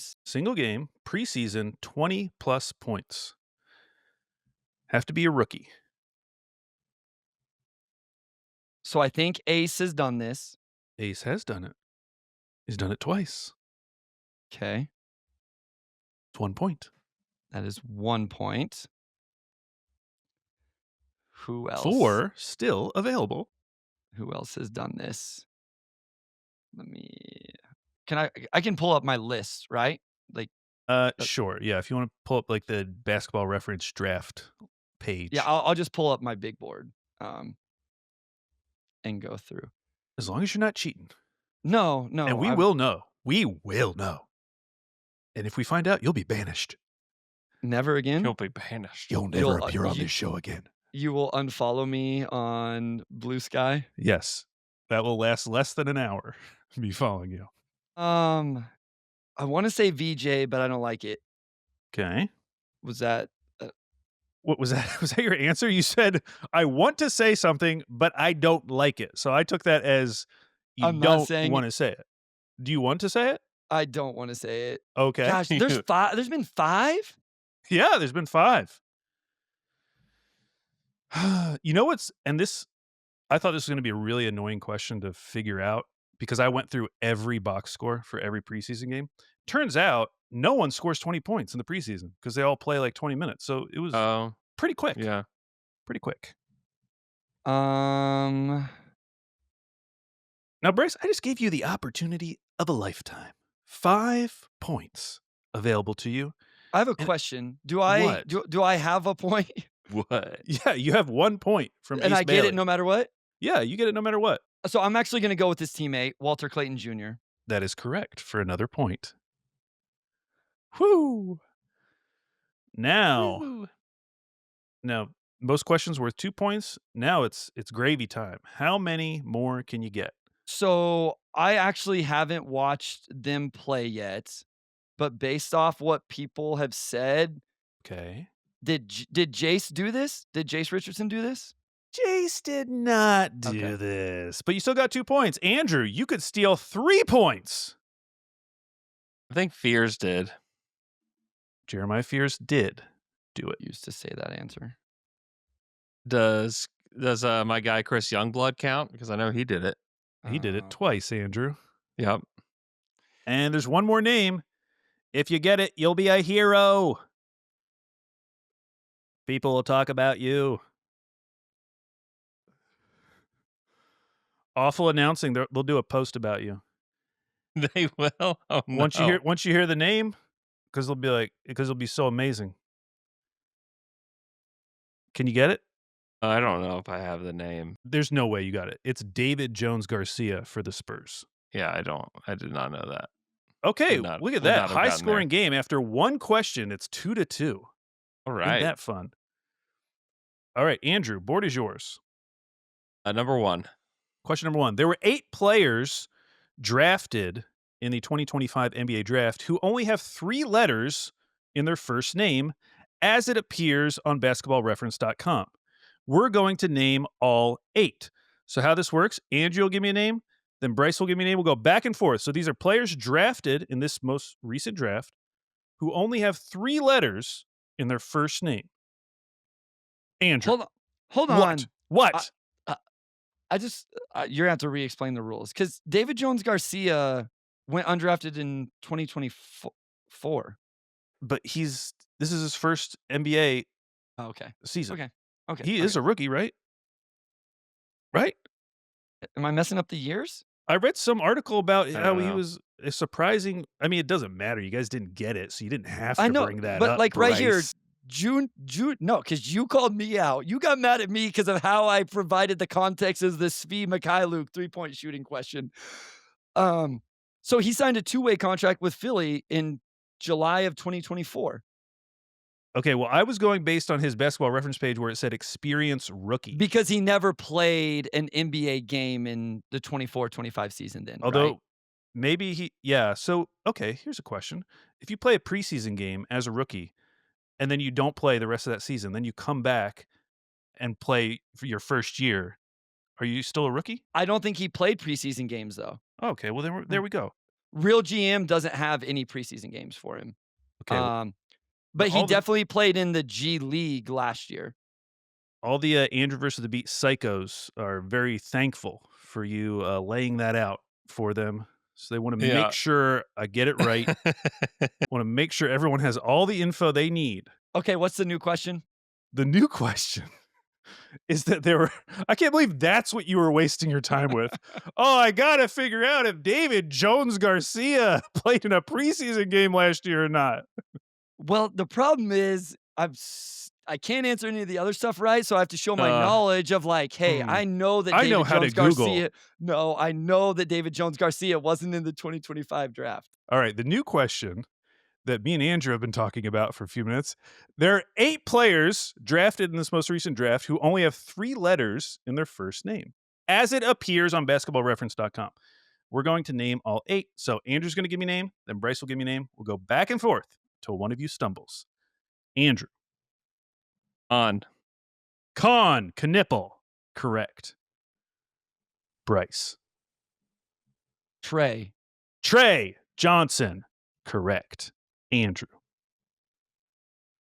preseason, 20 plus points. Have to be a rookie. So I think Ace has done this. Ace has done it. He's done it twice. Okay. It's 1 point. That is 1 point. Who else? 4 still available. Who else has done this? I can pull up my list, right? Like, sure. Yeah. If you want to pull up like the Basketball Reference draft page. Yeah, I'll just pull up my big board, and go through. As long as you're not cheating. No. And we will know. We will know. And if we find out, you'll be banished. Never again? You'll be banished. You'll never appear on this show again. You will unfollow me on Blue Sky? Yes. That will last less than an hour. Me following you. I want to say VJ, but I don't like it. Okay. Was that What was that? Was that your answer? You said, I want to say something, but I don't like it. So I took that as you I'm not don't saying want it. to say it. Do you want to say it? I don't want to say it. Okay. Gosh, there's been 5? Yeah, there's been 5. You know what's, and this, I thought this was going to be a really annoying question to figure out because I went through every box score for every preseason game. Turns out no one scores 20 points in the preseason because they all play like 20 minutes. So it was Oh, pretty quick. yeah. Pretty quick. Um, Now, Bryce, I just gave you the opportunity of a lifetime. 5 points available to you. I have a And question. Do I What? do I have a point? What? Yeah, you have 1 point from And Ace I get Bailey. it no matter what? Yeah, you get it no matter what. So I'm actually gonna go with his teammate, Walter Clayton Jr. That is correct for another point. Whoo! Now, Woo. most questions worth 2 points. Now it's gravy time. How many more can you get? So I actually haven't watched them play yet, but based off what people have said, Okay. did Jace do this? Did Jace Richardson do this? Jace did not do Okay. this, but you still got 2 points. Andrew, you could steal 3 points. I think Fears did. Jeremiah Fears did do it. Used to say that answer. Does my guy Chris Youngblood count? Because I know he did it. He did it twice, Andrew. Yep. And there's one more name. If you get it, you'll be a hero. People will talk about you. Awful announcing. They'll do a post about you. They will. Oh, no. Once you hear the name, because it'll be so amazing. Can you get it? I don't know if I have the name. There's no way you got it. It's David Jones Garcia for the Spurs. Yeah, I did not know that. Okay, Would not- look at would that. not have gotten High scoring game. After one question, it's 2-2. All Isn't right. that fun? All right, Andrew, board is yours. Number 1. Question number 1. There were 8 players drafted in the 2025 NBA draft who only have 3 letters in their first name as it appears on basketballreference.com. We're going to name all 8. So how this works, Andrew will give me a name, then Bryce will give me a name. We'll go back and forth. So these are players drafted in this most recent draft who only have 3 letters in their first name. Andrew. Hold on. What? I just you're gonna have to re-explain the rules because David Jones Garcia went undrafted in 2024. But this is his first NBA Oh, okay. season. Okay. He is a rookie, right? Right? Am I messing up the years? I read some article about I how don't he know. was a surprising. I mean, it doesn't matter. You guys didn't get it, so you didn't have to I know, bring that but up. like right here, Bryce. June. No, because you called me out. You got mad at me because of how I provided the context as the Svi Mikhailuk 3-point shooting question. So he signed a 2-way contract with Philly in July of 2024 Okay, well, I was going based on his basketball reference page where it said experience rookie. because he never played an NBA game in the 24-25 season. Then, Although right? maybe yeah. So, okay, here's a question. If you play a preseason game as a rookie and then you don't play the rest of that season, then you come back and play for your first year, are you still a rookie? I don't think he played preseason games though. Okay, well, then there we go. Real GM doesn't have any preseason games for him. Okay, But he all the- definitely played in the G League last year. all the Andrew versus the Beat psychos are very thankful for you laying that out for them. So they want to Yeah. make sure I get it right. Want to make sure everyone has all the info they need. Okay, what's the new question? The new question is that I can't believe that's what you were wasting your time with. Oh, I got to figure out if David Jones Garcia played in a preseason game last year or not. Well, the problem is I can't answer any of the other stuff right, so I have to show my knowledge of like, hey, I know that I know David how to Jones Google. Garcia. No, I know that David Jones Garcia wasn't in the 2025 draft. All right, the new question that me and Andrew have been talking about for a few minutes. There are 8 players drafted in this most recent draft who only have 3 letters in their first name, as it appears on basketballreference.com. We're going to name all 8. So Andrew's going to give me a name, then Bryce will give me a name. We'll go back and forth till one of you stumbles. Andrew. On. Knipple. Correct. Bryce. Trey. Trey Johnson. Correct. Andrew.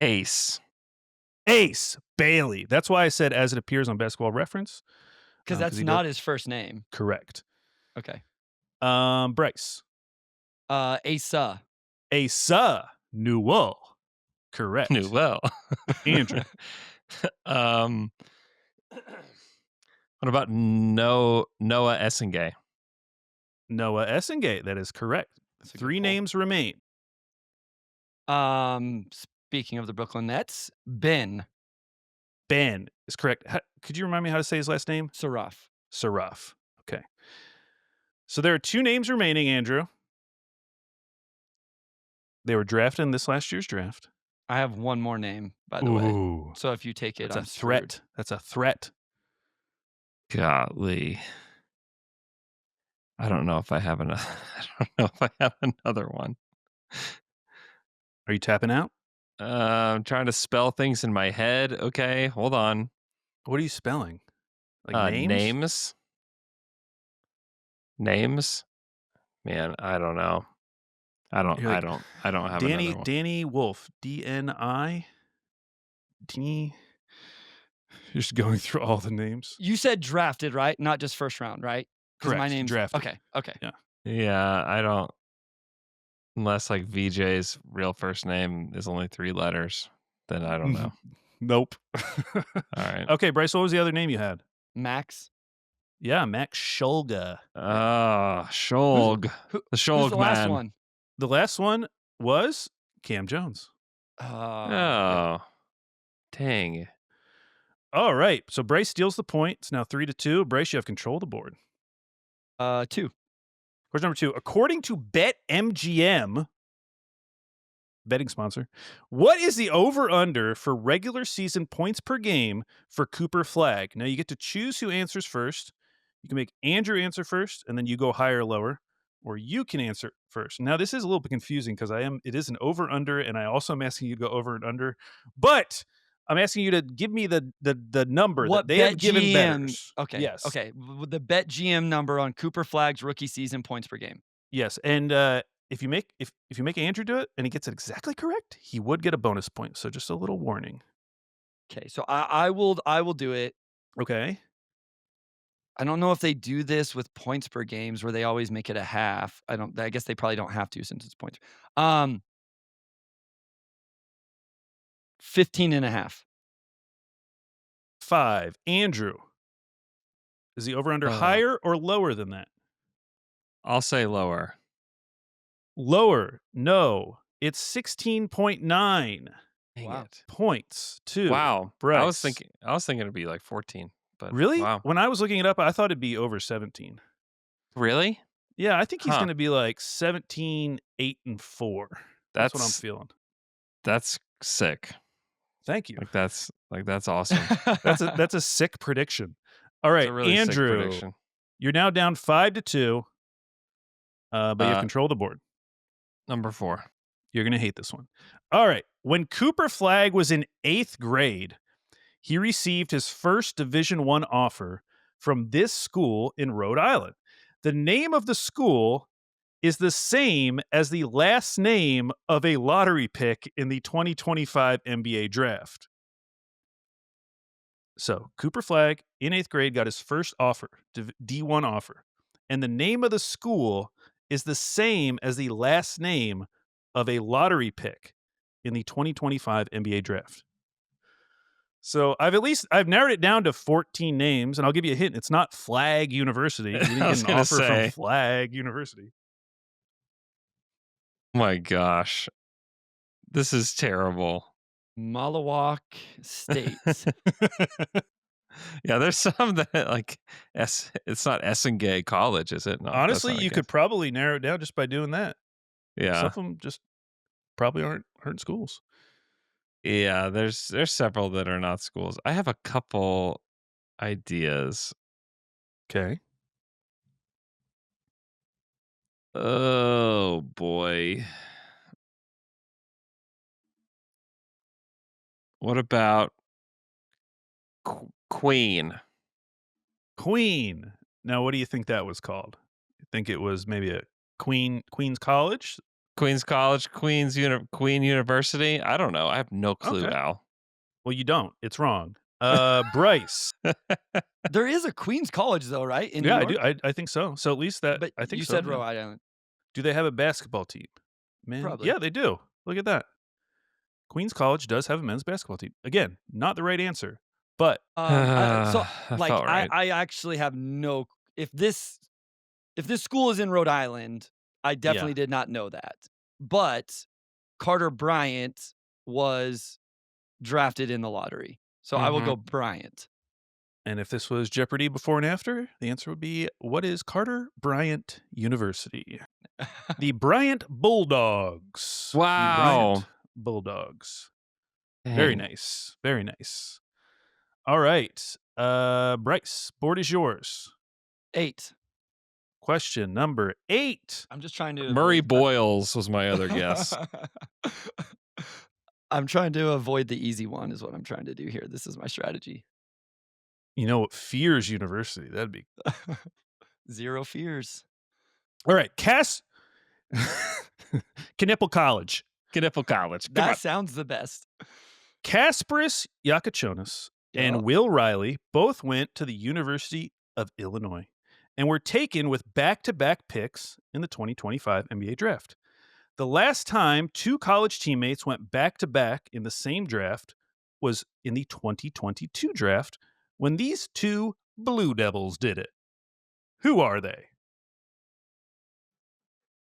Ace. Ace Bailey. That's why I said as it appears on Basketball Reference. Because that's not his first name. Correct. Okay. Bryce. Asa. Asa Newell. Correct. Newell. Andrew. What about Noah Essengay? Noah Essengate. That is correct. That's a good 3 pull. names remain. Speaking of the Brooklyn Nets, Ben Ben is correct. Could you remind me how to say his last name? Saraf. Saraf. Okay. So there are 2 names remaining, Andrew. They were drafted in this last year's draft. I have one more name, by the way. So if you take it, That's I'm a threat. screwed. That's a threat. Golly. I don't know if I have another. I don't know if I have another one. Are you tapping out? I'm trying to spell things in my head. Okay, hold on. What are you spelling? Like names? Names? Man, I don't know. I don't have another one. Danny Wolf. DNI. D. You're just going through all the names. You said drafted, right? Not just first round, right? 'Cause Correct. my name's drafted. Okay. Yeah, I don't. Unless like VJ's real first name is only 3 letters, then I don't know. Nope. All right. Okay, Bryce, what was the other name you had? Max. Yeah, Max Shulga. Shulg. The Who's Shulg the man. last one? The last one was Cam Jones. Oh. Dang. All right. So Bryce steals the point. It's now 3-2. Bryce, you have control of the board. 2. Question number 2. According to BetMGM, betting sponsor, what is the over-under for regular season points per game for Cooper Flagg? Now, you get to choose who answers first. You can make Andrew answer first, and then you go higher or lower, or you can answer first. Now, this is a little bit confusing because it is an over-under, and I also am asking you to go over and under, but I'm asking you to give me the number What that they have given BetGM? bettors. Okay. Yes. Okay. The BetGM number on Cooper Flagg's rookie season points per game. Yes, and if you make Andrew do it and he gets it exactly correct, he would get a bonus point. So just a little warning. Okay. So I will do it. Okay. I don't know if they do this with points per games where they always make it a half. I guess they probably don't have to since it's points. 15.5. 5. Andrew. Is the over-under higher or lower than that? I'll say lower. Lower. No. It's 16.9 Dang Wow. it. points to Wow. Bryce. I was thinking it'd be like 14. But Really? wow. When I was looking it up, I thought it'd be over 17. Really? Yeah, I think he's Huh. going to be like 17, 8, and 4. That's what I'm feeling. That's sick. Thank you. That's awesome. That's a sick prediction. All right, It's a really Andrew, sick prediction. you're now down 5-2, but you have control of the board. Number 4. You're going to hate this one. All right. When Cooper Flagg was in 8th grade, he received his first Division I offer from this school in Rhode Island. The name of the school is the same as the last name of a lottery pick in the 2025 NBA draft. So Cooper Flagg in 8th grade got his first offer, D1 offer. And the name of the school is the same as the last name of a lottery pick in the 2025 NBA draft. So I've narrowed it down to 14 names, and I'll give you a hint. It's not Flagg University. You didn't get an offer from Flagg University. My gosh. This is terrible. Malawak State. Yeah, there's some that like it's not Essengay College, is it? No, honestly, you could probably narrow it down just by doing that. Yeah. Some of them just probably aren't schools. Yeah, there's several that are not schools. I have a couple ideas. Okay. Oh boy. What about Queen. Queen. Now, what do you think that was called? You think it was maybe a Queen's College? Queen's College, Queen University. I don't know. I have no clue, Okay. Al. Well, you don't. It's wrong. Bryce. There is a Queen's College, though, right? In New Yeah, I York? do. I think so. So at least that But I think you so. said yeah. Rhode Island. Do they have a basketball team? Man, Probably. yeah, they do. Look at that. Queen's College does have a men's basketball team. Again, not the right answer, but So, That like, felt right. I actually have no. If this school is in Rhode Island, I definitely did not know that. But Carter Bryant was drafted in the lottery, so I will go Bryant. and if this was Jeopardy before and after, the answer would be, what is Carter Bryant University? The Bryant Bulldogs. The Wow. Bryant Bulldogs. Very Dang. nice. Very nice. All right. Bryce, board is yours. 8. Question number 8. I'm just trying to Murray avoid- Boyles was my other guess. I'm trying to avoid the easy one. Is what I'm trying to do here. This is my strategy. You know what? Fears University. That'd be. Zero fears. All right. Knippel College. Knippel College. Come That on. sounds the best. Kasparis Yakachonis and Yeah. Will Riley both went to the University of Illinois and were taken with back-to-back picks in the 2025 NBA draft. The last time 2 college teammates went back-to-back in the same draft was in the 2022 draft when these 2 Blue Devils did it. Who are they?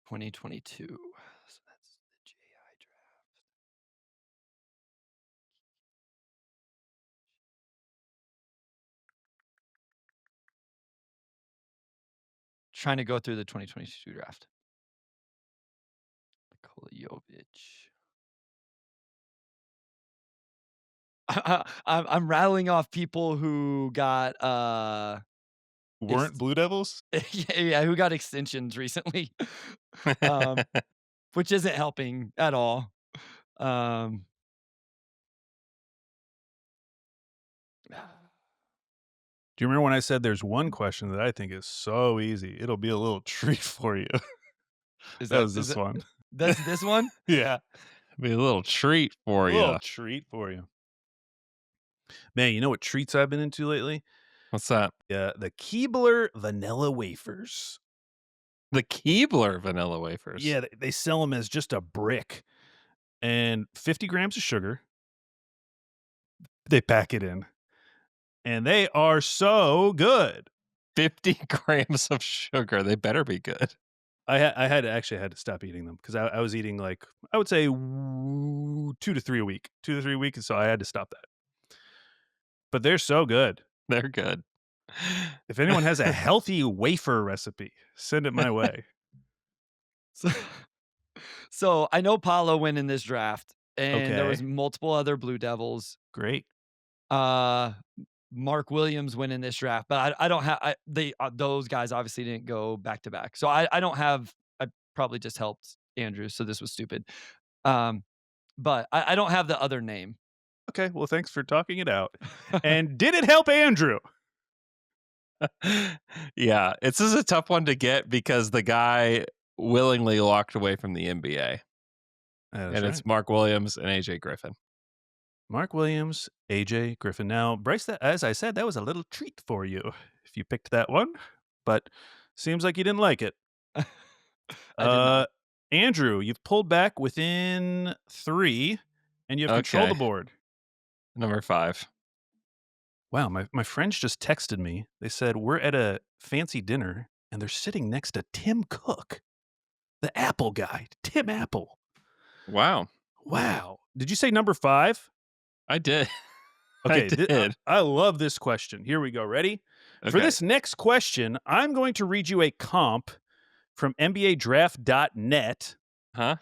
2022. So that's the JI draft. Trying to go through the 2022 draft. Nikola Jovic. I'm rattling off people who got Weren't Blue Devils? yeah, who got extensions recently. Which isn't helping at all. Do you remember when I said there's one question that I think is so easy? It'll be a little treat for you. That was this one. That's this one? Yeah. Be a little treat for A you. little treat for you. Man, you know what treats I've been into lately? What's that? Yeah, the Keebler vanilla wafers. The Keebler vanilla wafers. Yeah, they sell them as just a brick and 50 grams of sugar. They pack it in. And they are so good. 50 grams of sugar. They better be good. I had to stop eating them because I was eating like, I would say 2 to 3 a week. 2 to 3 a week, and so I had to stop that. But they're so good. They're good. If anyone has a healthy wafer recipe, send it my way. So I know Paulo went in this draft, and there was Okay. multiple other Blue Devils. Great. Mark Williams went in this draft, but I don't have those guys obviously didn't go back to back. So I don't have. I probably just helped Andrew, so this was stupid. But I don't have the other name. Okay, well, thanks for talking it out. And did it help Andrew? Yeah, this is a tough one to get because the guy willingly walked away from the NBA. That's It's Mark Williams and AJ Griffin. Mark Williams, AJ Griffin. Now, Bryce, as I said, that was a little treat for you if you picked that one, but seems like you didn't like it. I did not. Andrew, you've pulled back within 3, and you have control of the Okay. board. Number 5. Wow, my friends just texted me. They said, we're at a fancy dinner, and they're sitting next to Tim Cook, the Apple guy, Tim Apple. Wow. Wow. Did you say number 5? I did. Okay, I did. I love this question. Here we go. Ready? For Okay. this next question, I'm going to read you a comp from NBADraft.net, Huh?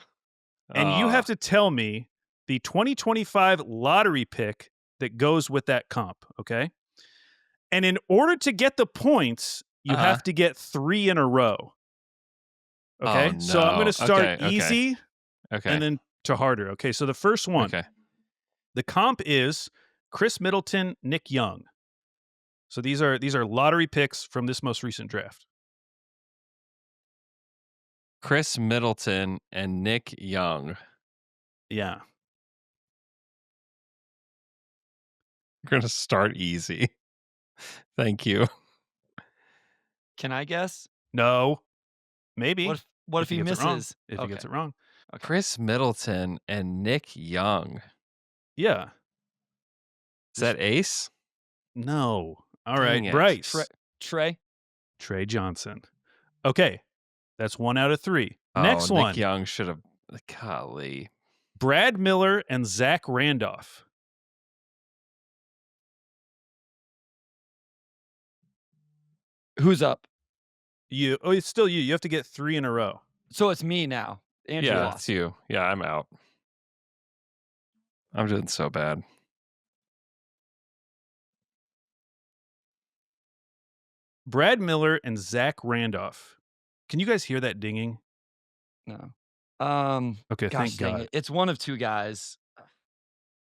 and you have to tell me the 2025 lottery pick that goes with that comp, okay? And in order to get the points, you have to get 3 in a row. Okay? Oh, So I'm going no. to start Okay, okay. easy Okay. and then to harder. Okay, so the first one. Okay. The comp is Chris Middleton, Nick Young. So these are lottery picks from this most recent draft. Chris Middleton and Nick Young. Yeah. We're going to start easy. Thank you. Can I guess? No. Maybe. What if he gets it wrong. misses? If he gets it wrong. Okay. Chris Middleton and Nick Young. Yeah. Is that Ace? No. All Dang right, it. Bryce. Trey. Trey Johnson. Okay. That's 1 out of 3. Oh, Next Nick one. Young should have. Golly. Brad Miller and Zach Randolph. Who's up? You. Oh, it's still you. You have to get 3 in a row. So it's me now. Andrew Yeah, lost. it's you. Yeah, I'm out. I'm doing so bad. Brad Miller and Zach Randolph. Can you guys hear that dinging? No. Okay, Gosh, thank dang God. it. It's one of two guys.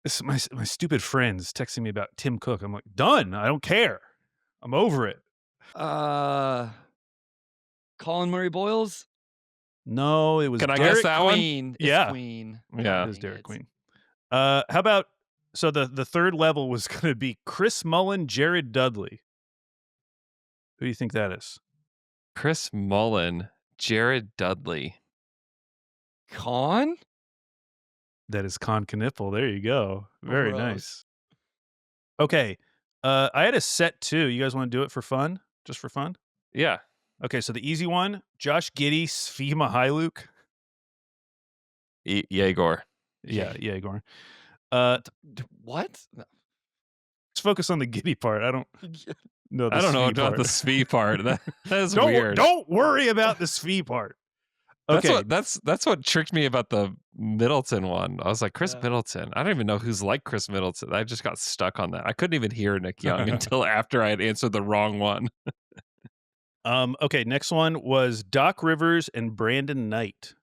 This is my stupid friends texting me about Tim Cook. I'm like, done. I don't care. I'm over it. Colin Murray Boyles? No, it was Can I Derek guess that one? Queen. It's Yeah. Queen. Yeah. It is Dang Derek it. Queen. How about, so the third level was going to be Chris Mullen, Jared Dudley. Who do you think that is? Chris Mullen, Jared Dudley. Con? That is Con Knipple. There you go. Very Gross. nice. Okay. I had a set too. You guys want to do it for fun? Just for fun? Yeah. Okay, so the easy one, Josh Giddey, Svi Mykhailiuk. Yegor. Yeah, Yegor. What? No. Let's focus on the Giddey part. I don't know the I don't know Svi about part. the Svi part. That is don't, weird. Don't worry about the Svi part. Okay. That's what tricked me about the Middleton one. I was like, Chris Yeah. Middleton. I don't even know who's like Chris Middleton. I just got stuck on that. I couldn't even hear Nick Young until after I had answered the wrong one. Okay, next one was Doc Rivers and Brandon Knight.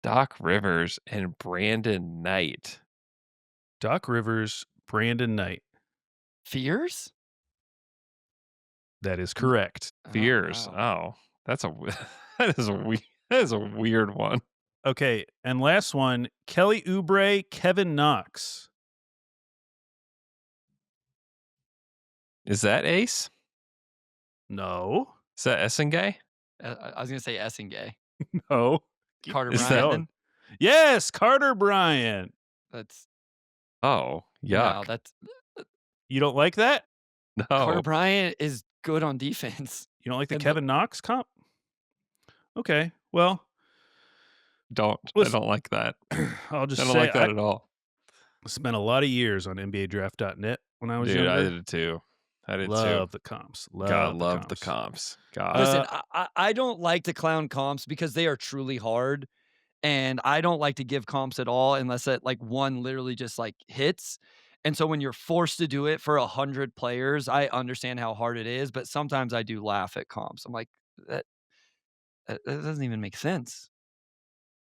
Doc Rivers and Brandon Knight. Doc Rivers, Brandon Knight. Fears? That is correct. Fears. wow. Oh, that's that is a weird one. Okay, and last one, Kelly Oubre, Kevin Knox. Is that Ace? No. Is that Essengay? I was going to say Essengay. No. Carter Is Bryant. that- Then? Yes, Carter Bryant. That's Oh, no, yuck. that's You don't like that? No. Carter Bryant is good on defense. You don't like the And Kevin Knox comp? Okay, well, Don't. Listen, I don't like that. I'll just I don't say like that at all. I spent a lot of years on NBADraft.net when I was Dude, I younger. did too. I did Love too. the comps. God, love the comps. comps. God. Listen, I don't like to clown comps because they are truly hard. And I don't like to give comps at all unless that like one literally just like hits. And so when you're forced to do it for 100 players, I understand how hard it is. But sometimes I do laugh at comps. I'm like, that doesn't even make sense.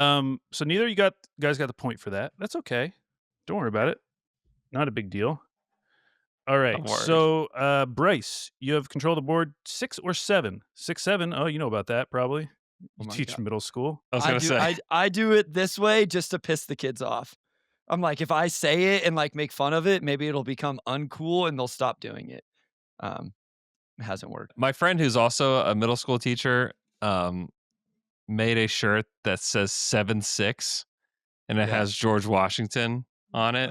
So neither of you guys got the point for that. That's okay. Don't worry about it. Not a big deal. All right. Don't worry. So Bryce, you have control of the board 6 or 7. 6, 7. Oh, you know about that probably. You Oh my teach God. middle school. I was going to say. I do it this way just to piss the kids off. I'm like, if I say it and like make fun of it, maybe it'll become uncool and they'll stop doing it. It hasn't worked. My friend who's also a middle school teacher made a shirt that says 7-6 and it Yeah. has George Washington on it.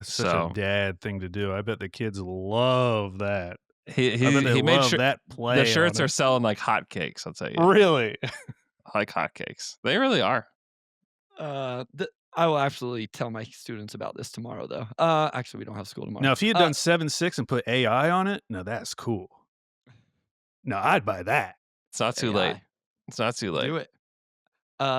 It's such So- a dad thing to do. I bet the kids love that. He I bet they he made love sure that play. the shirts on are it. selling like hotcakes, I'll tell you. Really? Like hotcakes. They really are. I will absolutely tell my students about this tomorrow, though. Actually, we don't have school tomorrow. Now, if he had done 7-6 and put AI on it, now that's cool. No, I'd buy that. It's not too late. AI. It's not too late. Do it.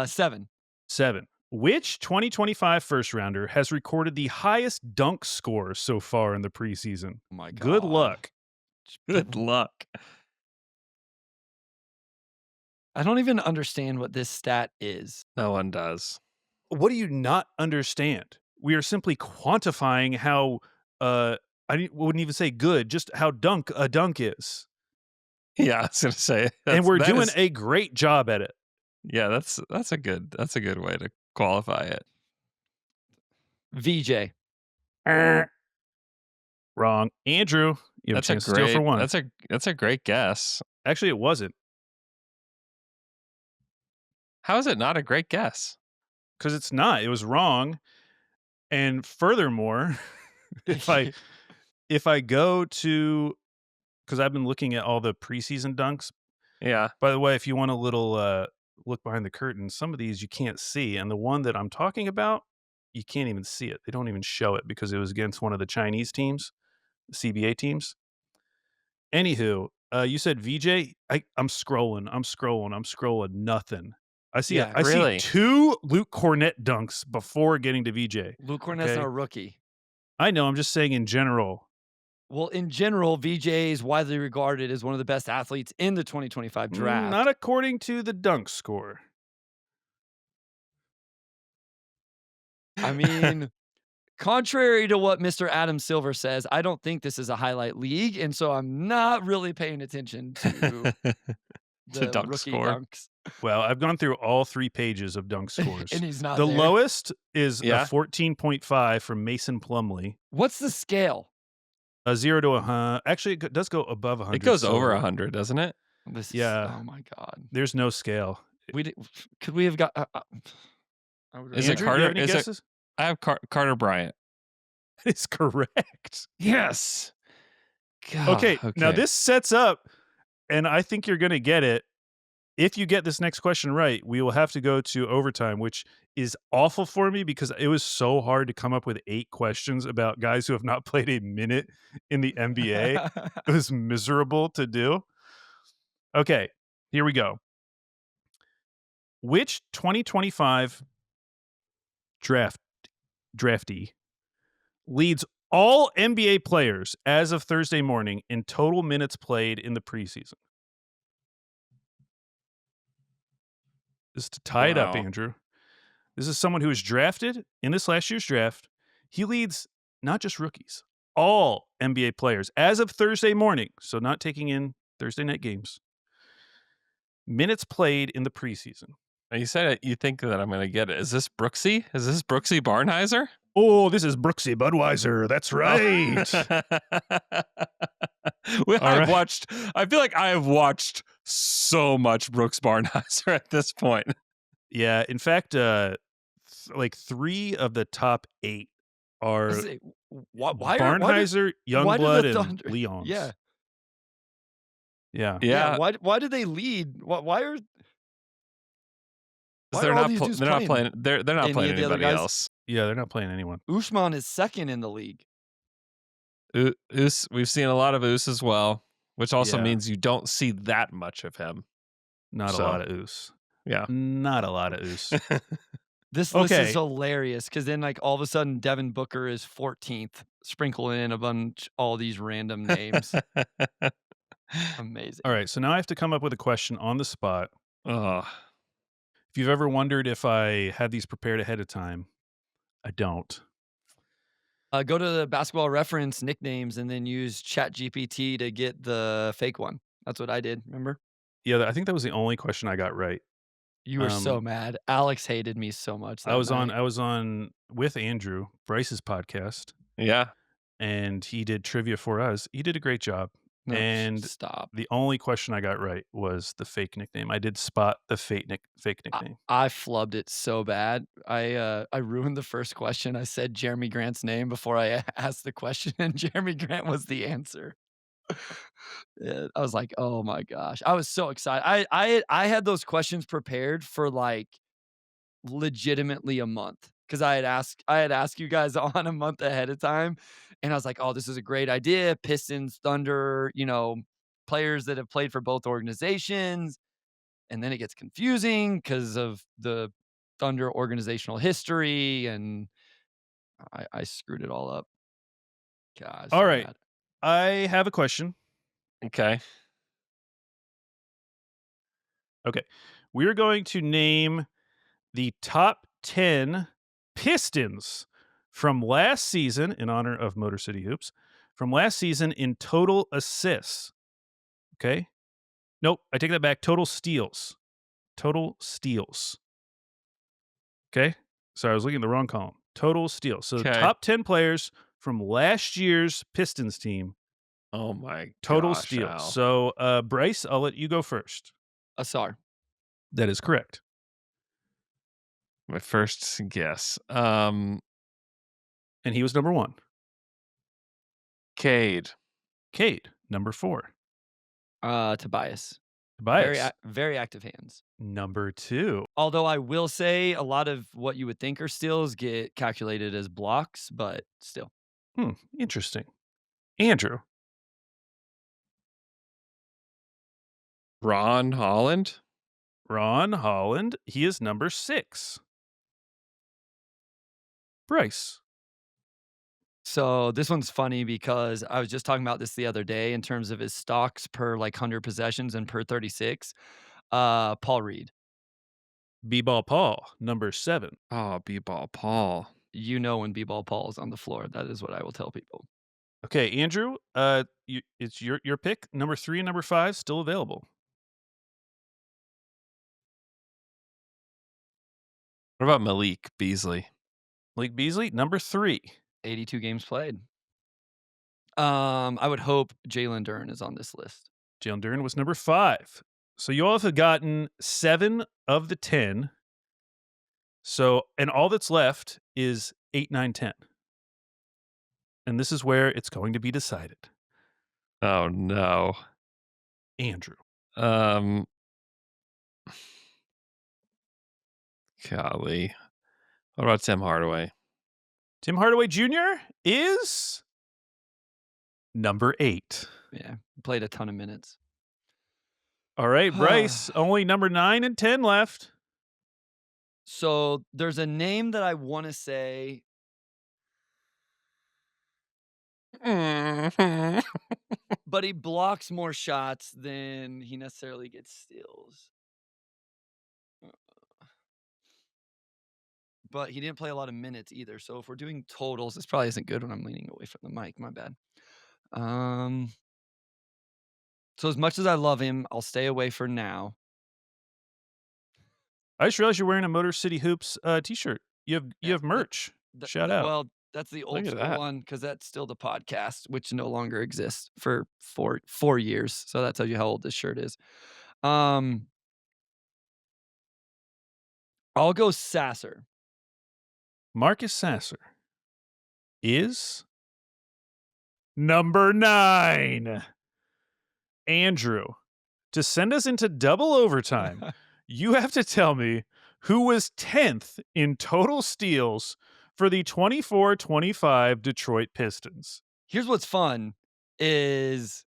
7. 7. Which 2025 first rounder has recorded the highest dunk score so far in the preseason? Oh my God. Good luck. Good luck. I don't even understand what this stat is. No one does. What do you not understand? We are simply quantifying how wouldn't even say good, just how a dunk is. Yeah, I was gonna say, and we're doing a great job at it. Yeah, that's a good way to qualify it. VJ. Wrong. Andrew, you have a chance to steal for one. That's a great guess. Actually, it wasn't. How is it not a great guess? Because it's not. It was wrong. And furthermore, if I go to, because I've been looking at all the preseason dunks. Yeah. By the way, if you want a little look behind the curtain, some of these you can't see, and the one that I'm talking about, you can't even see it. They don't even show it because it was against one of the Chinese teams, the CBA teams. Anywho, you said VJ. I'm scrolling. Nothing. I see. Yeah, I really? see 2 Luke Cornett dunks before getting to VJ. Luke Cornett's not a rookie. I know. I'm just saying in general. Well, in general, VJ is widely regarded as one of the best athletes in the 2025 draft. Not according to the dunk score. I mean, contrary to what Mr. Adam Silver says, I don't think this is a highlight league, and so I'm not really paying attention to the dunk rookie score. dunks. Well, I've gone through all 3 pages of dunk scores. And he's not the there. lowest is Yeah. a 14.5 from Mason Plumlee. What's the scale? A 0 to 100. Actually, it does go above 100. It goes so over 100, doesn't it? Yeah. Oh my God. There's no scale. Could we have got? Is it Andrew, do you Carter? have any Is it- guesses? I have Carter Bryant. It's correct. Yes. Okay, now this sets up, and I think you're going to get it. If you get this next question right, we will have to go to overtime, which is awful for me because it was so hard to come up with 8 questions about guys who have not played a minute in the NBA. It was miserable to do. Okay, here we go. Which 2025 draftee leads all NBA players as of Thursday morning in total minutes played in the preseason? This is to tie it up, Wow. Andrew. This is someone who was drafted in this last year's draft. He leads not just rookies, all NBA players as of Thursday morning, so not taking in Thursday night games. Minutes played in the preseason. You said it, you think that I'm going to get it. Is this Brooksy? Is this Brooksy Barnhizer? Oh, this is Brooksy Budweiser. That's right. I feel like I have watched so much Brooks Barnhizer at this point. Yeah, in fact, like 3 of the top 8 are why Barnhizer, do Youngblood, the and Thunder- Leons. Yeah. Yeah. Why do they lead? Why are They're all not these dudes they're not playing? playing. They're not Any playing of the other anybody guys? else. Yeah, they're not playing anyone. Usman is second in the league. Us, we've seen a lot of Us as well, which also Yeah. means you don't see that much of him. Not So, a lot of Us. Yeah. Not a lot of Us. This list Okay. is hilarious because then, like, all of a sudden, Devin Booker is 14th, sprinkle in a bunch all these random names. Amazing. All right, so now I have to come up with a question on the spot. Oh, If you've ever wondered if I had these prepared ahead of time, I don't. Go to the Basketball Reference nicknames and then use ChatGPT to get the fake one. That's what I did. Remember? Yeah, I think that was the only question I got right. You were so mad. Alex hated me so much. I was on with Andrew, Bryce's podcast, yeah. and he did trivia for us. He did a great job. No, and stop. The only question I got right was the fake nickname. I did spot the fake nickname. I flubbed it so bad. I ruined the first question. I said Jeremy Grant's name before I asked the question, and Jeremy Grant was the answer. Yeah, I was like, oh my gosh. I was so excited. I had those questions prepared for like legitimately a month because I had asked you guys on a month ahead of time, and I was like, oh, this is a great idea. Pistons, Thunder, players that have played for both organizations. And then it gets confusing because of the Thunder organizational history, and I screwed it all up. Gosh. All right. I have a question. Okay. Okay. We're going to name the top 10 Pistons from last season, in honor of Motor City Hoops, from last season in total assists. Okay? Nope, I take that back. Total steals. Total steals. Okay? Sorry, I was looking at the wrong column. Total steals. So Okay. top 10 players from last year's Pistons team. Oh my Total gosh, steals. Al. So, Bryce, I'll let you go first. Asar. That is correct. My first guess. And he was number 1. Cade. Cade, number 4. Tobias. Tobias, Very active hands. number 2. Although I will say a lot of what you would think are steals get calculated as blocks, but still. Interesting. Andrew. Ron Holland. Ron Holland, he is number 6. Bryce. So this one's funny because I was just talking about this the other day in terms of his stocks per like 100 possessions and per 36. Paul Reed. B-Ball Paul, number 7. Oh, B-Ball Paul. You know when B-Ball Paul is on the floor. That is what I will tell people. Okay, Andrew, it's your pick. Number 3 and number 5 still available. What about Malik Beasley? Malik Beasley, number 3. 82 games played. I would hope Jalen Duren is on this list. Jalen Duren was number 5. So you all have gotten 7 of the 10. So, and all that's left is 8, 9, 10. And this is where it's going to be decided. Oh no. Andrew. Golly. What about Tim Hardaway? Tim Hardaway Jr. is number 8. Yeah, played a ton of minutes. All right, Bryce, only number 9 and 10 left. So there's a name that I want to say. But he blocks more shots than he necessarily gets steals. But he didn't play a lot of minutes either. So if we're doing totals, this probably isn't good when I'm leaning away from the mic. My bad. So as much as I love him, I'll stay away for now. I just realized you're wearing a Motor City Hoops t-shirt. You have merch. Shout out. Well, that's the old Look at school that. one because that's still the podcast, which no longer exists for 4 years. So that tells you how old this shirt is. I'll go Sasser. Marcus Sasser is number 9. Andrew, to send us into double overtime, you have to tell me who was 10th in total steals for the 24-25 Detroit Pistons. Here's what's fun is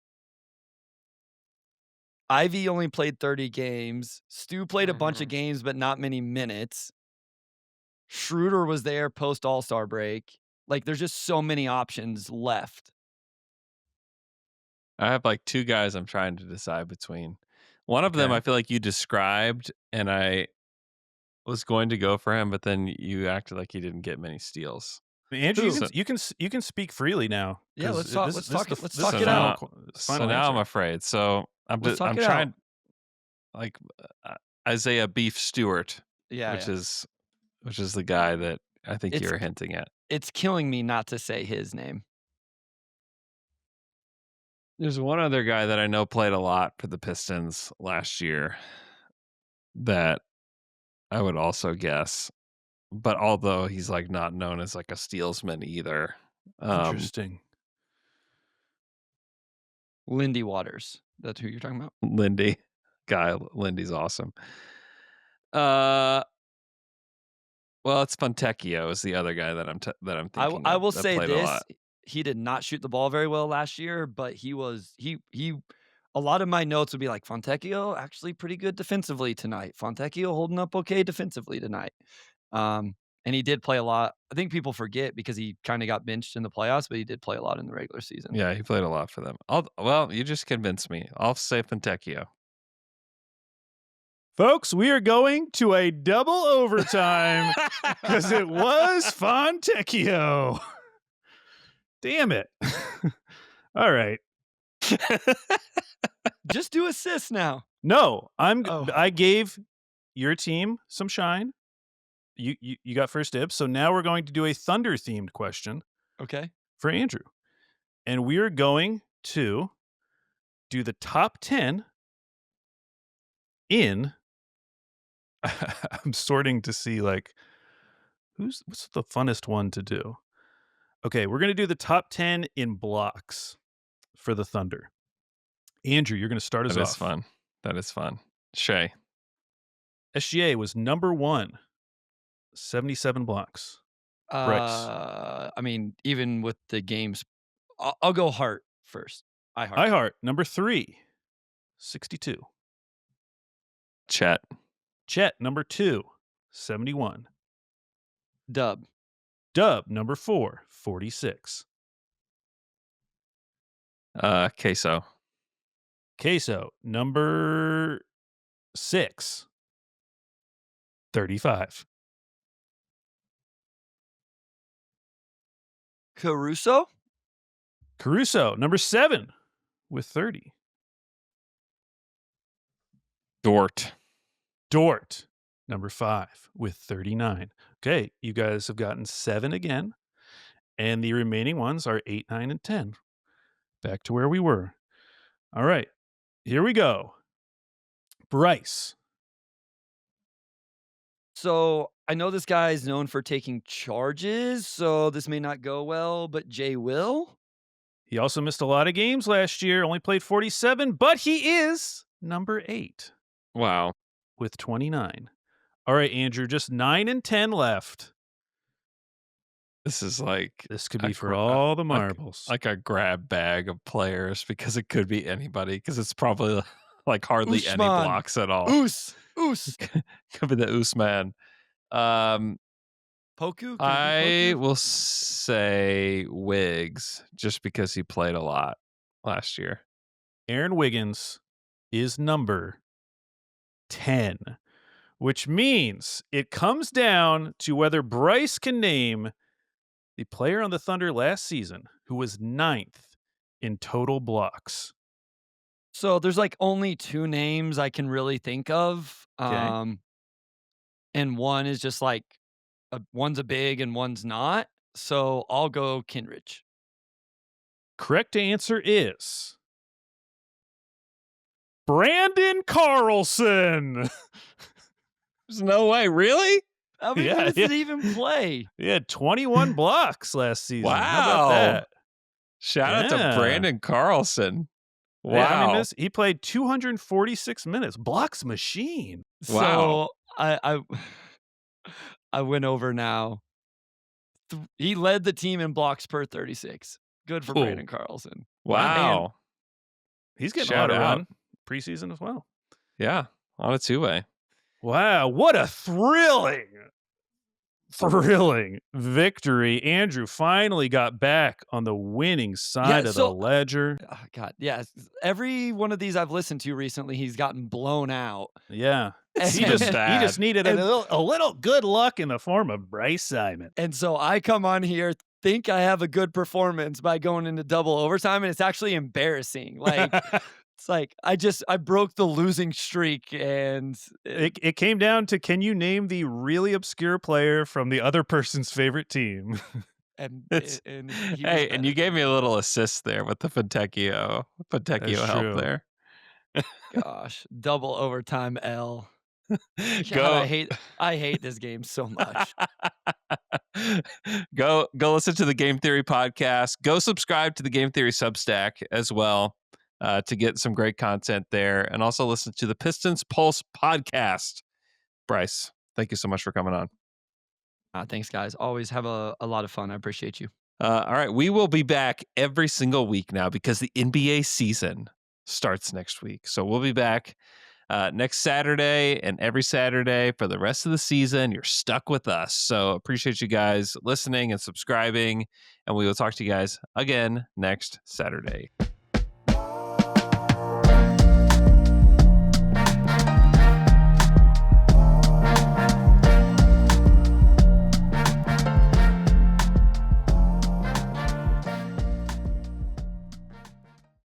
Ivy only played 30 games. Stu played a bunch of games, but not many minutes. Schroeder was there post All-Star break. Like, there's just so many options left. I have like 2 guys I'm trying to decide between. One of them I feel like you described, and I was going to go for him, but then you acted like he didn't get many steals. Andrew, you can speak freely now. Yeah, let's talk So it now- out. So now I'm afraid. So I'm trying, like Isaiah Beef Stewart, Yeah, which is the guy that I think you're hinting at. it's killing me not to say his name. There's one other guy that I know played a lot for the Pistons last year that I would also guess, but although he's like not known as like a stealsman either. Interesting. Lindy Waters. That's who you're talking about? Lindy's awesome. Well, it's Fontecchio is the other guy that I'm thinking. I will that say played a this: lot. he did not shoot the ball very well last year, but he. A lot of my notes would be like Fontecchio actually pretty good defensively tonight. Fontecchio holding up okay defensively tonight. And he did play a lot. I think people forget because he kind of got benched in the playoffs, but he did play a lot in the regular season. Yeah, he played a lot for them. You just convinced me. I'll say Fontecchio. Folks, we are going to a double overtime because it was Fontecchio. Damn it. All right. Just do assists now. No, Oh. I gave your team some shine. You got first dibs. So now we're going to do a Thunder themed question Okay. for Andrew. And we are going to do the top 10 in I'm sorting to see like what's the funnest one to do. Okay, we're going to do the top 10 in blocks for the Thunder. Andrew, you're going to start us That off. is fun. That is fun. Shay. SGA was number 1, 77 blocks. Bryce. I mean, even with the games, I'll go Hart first. iHeart, number 3, 62. Chet. Chet, number 2, 71. Dub. Dub, number 4, 46. Queso. Queso, number 6, 35. Caruso. Caruso, number 7, with 30. Dort. Dort, number 5, with 39. Okay, you guys have gotten 7 again, and the remaining ones are 8, 9, and 10. Back to where we were. All right, here we go. Bryce. So I know this guy is known for taking charges, so this may not go well, but Jay Will. He also missed a lot of games last year, only played 47, but he is number 8 Wow. with 29. All right, Andrew, just 9 and 10 left. This is like This could be for all the marbles. like a grab bag of players because it could be anybody because it's probably like hardly any Usman. blocks at all. Oos. Could be the Usman. Poku. I will say Wiggs just because he played a lot last year. Aaron Wiggins is number 10, which means it comes down to whether Bryce can name the player on the Thunder last season who was 9th in total blocks. So there's like only 2 names I can really think of. Okay. And one is just like one's a big and one's not. So I'll go Kinrich. Correct answer is Brandon Carlson. There's no way, really? I mean, Yeah, what does it even play? He had 21 blocks last season. How Wow. about that? Shout out Yeah. to Brandon Carlson. Wow. Yeah, I mean, he played 246 minutes. Blocks machine. Wow. So I went over now. He led the team in blocks per 36. Good for Whoa. Brandon Carlson. Wow. He's getting Shout a lot of out. run preseason as well. Yeah. On a 2-way. Wow, what a thrilling victory. Andrew finally got back on the winning side of the ledger. Oh, God, yeah. Every one of these I've listened to recently, he's gotten blown out. Yeah. He And- just needed a little good luck in the form of Bryce Simon. And so I come on here, think I have a good performance by going into double overtime, and it's actually embarrassing. Like, it's like I broke the losing streak, and It came down to, can you name the really obscure player from the other person's favorite team? and he was Hey, and you better. gave me a little assist there with the Fontecchio That's help true. there. Gosh, double overtime L. God, Go I hate this game so much. go listen to the Game Theory podcast. Go subscribe to the Game Theory Substack as well to get some great content there, and also listen to the Pistons Pulse podcast. Bryce, thank you so much for coming on. Thanks, guys. Always have a lot of fun. I appreciate you. All right, we will be back every single week now because the NBA season starts next week. So we'll be back next Saturday and every Saturday for the rest of the season. You're stuck with us. So appreciate you guys listening and subscribing, and we will talk to you guys again next Saturday.